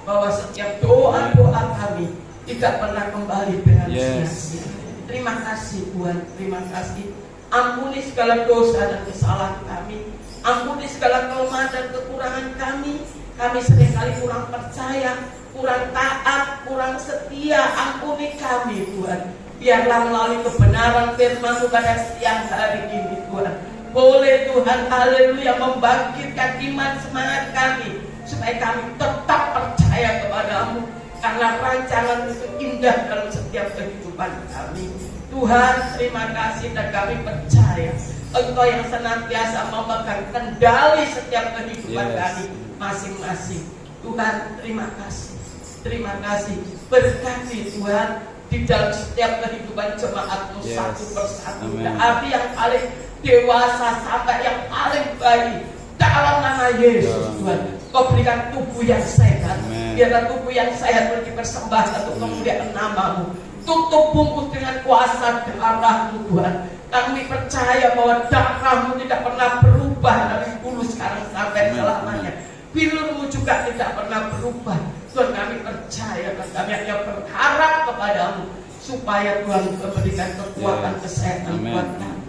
bahwa setiap doa-doa kami tidak pernah kembali dengan sia-sia. Terima kasih Tuhan, terima kasih. Ampuni segala dosa dan kesalahan kami, ampuni segala kelemahan dan kekurangan kami. Kami seringkali kurang percaya, kurang taat, kurang setia. Ampuni kami Tuhan. Biarlah melalui kebenaran firman-Mu pada siang hari ini Tuhan, boleh Tuhan, haleluya, membangkitkan iman semangat kami, supaya kami tetap percaya kepadamu, karena rancangan itu indah dalam setiap kehidupan kami. Tuhan, terima kasih, dan kami percaya Engkau yang senantiasa memegang kendali setiap kehidupan kami masing-masing. Tuhan, terima kasih, terima kasih. Berkati Tuhan di dalam setiap kehidupan jemaat-Mu satu persatu, dari yang paling dewasa sampai yang paling bayi, dalam nama Yesus Tuhan. Kau berikan tubuh yang sehat, biarlah tubuh yang sehat dipersembahkan untuk kemuliaan nama-Mu. Tutup bungkus dengan kuasa darah-Mu Tuhan. Kami percaya bahwa darah-Mu tidak pernah berubah dari dulu, sekarang sampai selamanya. Firman-Mu juga tidak pernah berubah. Tuhan, kami percaya dan kami hanya berharap kepadamu, supaya Tuhan memberikan kekuatan kesehatan buat kami.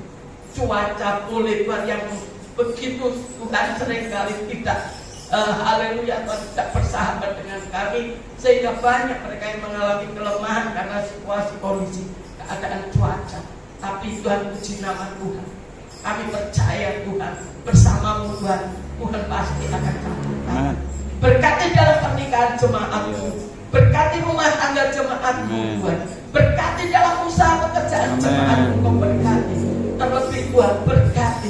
Cuaca boleh Tuhan yang begitu Tuhan seringkali tidak haleluya, Tuhan tidak bersahabat dengan kami, sehingga banyak mereka yang mengalami kelemahan karena situasi kondisi keadaan cuaca. Tapi Tuhan, puji nama Tuhan, kami percaya Tuhan, bersama-Mu Tuhan, Tuhan pasti akan campurkan. Berkati dalam pernikahan jemaat-Mu, berkati rumah tangga jemaat-Mu Tuhan, berkati dalam usaha pekerjaan jemaat-Mu, Kau berkati. Terlebih Tuhan, berkati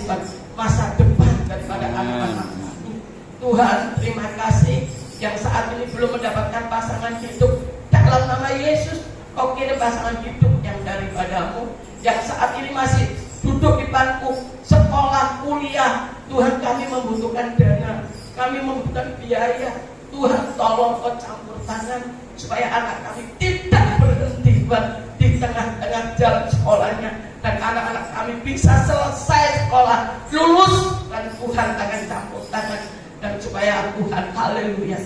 masa depan daripada anak-anak Tuhan. Terima kasih yang saat ini belum mendapatkan pasangan hidup, dalam nama Yesus Kau kirim pasangan hidup yang daripadamu, yang saat ini masih duduk di bangku sekolah, kuliah. Tuhan, kami membutuhkan dana, kami membutuhkan biaya. Tuhan, tolong Kau campur tangan supaya anak kami tidak berhenti Tuhan di tengah-tengah jalan sekolahnya, dan anak-anak kami bisa selesai sekolah, lulus, dan Tuhan akan campur tangan, dan supaya Tuhan, haleluya.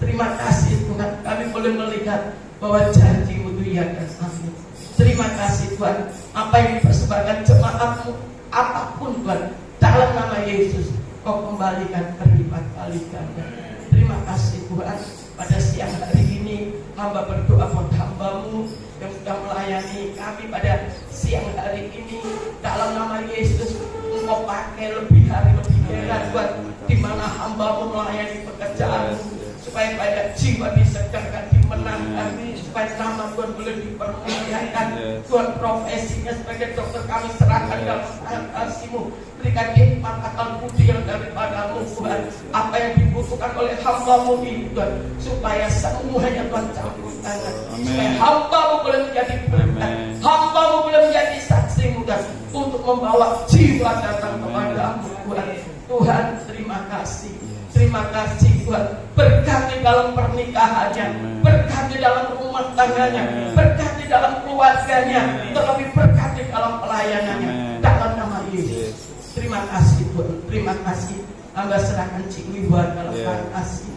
Terima kasih Tuhan, kami boleh melihat bahwa janji-Mu itu ya dan amin. Terima kasih Tuhan, apa yang dipersembahkan jemaat-Mu, apapun Tuhan, dalam nama Yesus Kau kembalikan berlipat kali ganda. Terima kasih Tuhan, pada siang hari ini hamba berdoa buat hamba-Mu yang sudah melayani kami pada siang hari ini. Dalam nama Yesus Engkau pakai lebih hari lebih heran Tuhan, di mana hamba-Mu melayani pekerjaan-Mu, supaya banyak jiwa disegarkan, dimenangkan, supaya nama Tuhan boleh dipermuliakan. Tuhan, profesinya sebagai dokter kami serahkan dalam tangan kasih-Mu. Berikan hikmat akal budi yang daripada-Mu Tuhan, apa yang dibutuhkan oleh hamba-Mu ini Tuhan, supaya semuanya Tuhan campur tangan, supaya hamba-Mu boleh menjadi berkat, hamba-Mu boleh menjadi saksi-Mu Tuhan, untuk membawa jiwa datang kepada-Mu Tuhan. Tuhan, terima kasih. Terima kasih Tuhan, berkati dalam pernikahannya, berkati dalam rumah tangganya, berkati dalam keluarganya, terlebih berkati dalam pelayanannya, dalam nama Yesus. Terima kasih Tuhan, terima kasih. Hamba serahkan Cik Wiwa dalam tangan kasih,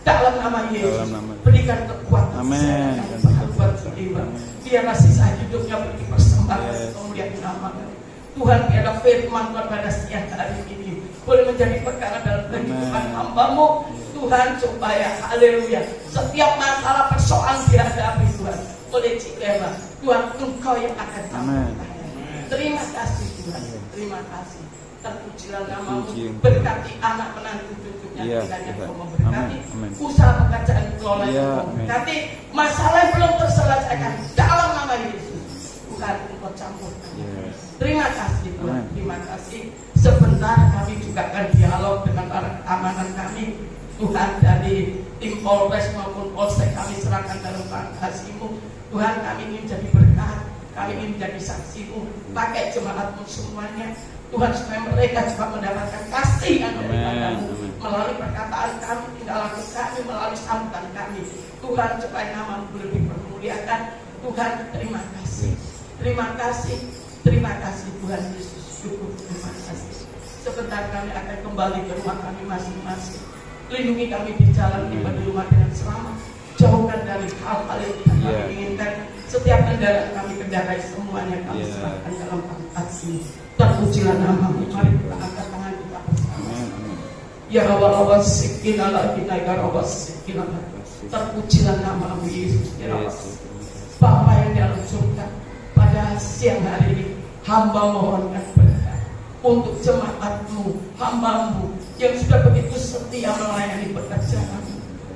dalam nama Yesus. Berikan kekuatan dan kekuatan Cik Wiwa, biarlah sisa hidupnya beri persembahan kemuliaan nama Tuhan. Biarlah firman Tuhan pada siang hari ini boleh menjadi perkara dalam kehidupan hamba-Mu Tuhan, supaya haleluya, setiap masalah persoalan dihadapi Tuhan oleh Cikema, Tuhan Engkau yang akan campur. Terima kasih Tuhan, terima kasih. Terpujilah nama-Mu, berkati anak menantu cucunya, kiranya Engkau memberkati usaha pekerjaan kelola, berkati masalah yang belum terselesaikan dalam nama Yesus. Tuhan, Engkau campur. Terima kasih Tuhan, terima kasih. Sebentar kami juga akan dialog dengan para keamanan kami Tuhan, dari tim Polres maupun Polsek kami serahkan dalam tangan kasih-Mu Tuhan. Kami ingin jadi berkat, kami ingin menjadi saksi-Mu, pakai jemaat-Mu semuanya Tuhan, supaya mereka juga mendapatkan kasih yang daripada-Mu melalui perkataan kami, tinggal laku kami, melalui sambutan kami Tuhan, supaya nama-Mu boleh dipermuliakan Tuhan. Terima kasih, terima kasih, terima kasih Tuhan Yesus. Syukur, terima kasih. Sebentar kami akan kembali ke rumah kami masing-masing. Lindungi kami di jalan, tiba di rumah dengan selamat. Jauhkan dari hal-hal yang tidak kami inginkan. Setiap kendaraan kami kendarai, semuanya kami serahkan dalam kasih. Terpujilah nama-Mu. Mari kita angkat tangan kita bersama. Ya Allah, sikin Allah kita, ya Allah, sikin Allah. Terpujilah nama-Mu Yesus. Ya Allah, Bapa yang di dalam surga, pada siang hari ini hamba mohonkan berkat untuk jemaat-Mu, hamba-Mu yang sudah begitu setia melayani pekerjaan.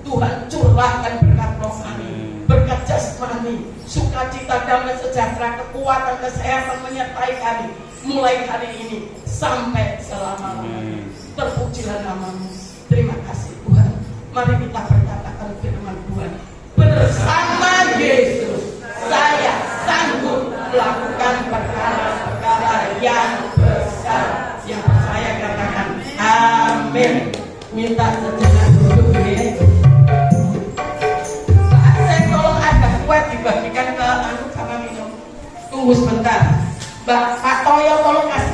Tuhan, curahkan berkat rohani, berkat jasmani, sukacita, damai sejahtera, kekuatan, kesehatan menyertai kami mulai hari ini sampai selama-lamanya. Terpujilah nama-Mu. Terima kasih Tuhan. Mari kita perkatakan firman Tuhan. Bersama Yesus saya sanggup melakukan perkara-perkara yang besar. Yang percaya katakan amin. Minta sejenak duduk ya. Saya tolong agak kuat dibagikan ke anu sama minum. Tunggu sebentar. Pak Toyo tolong kasih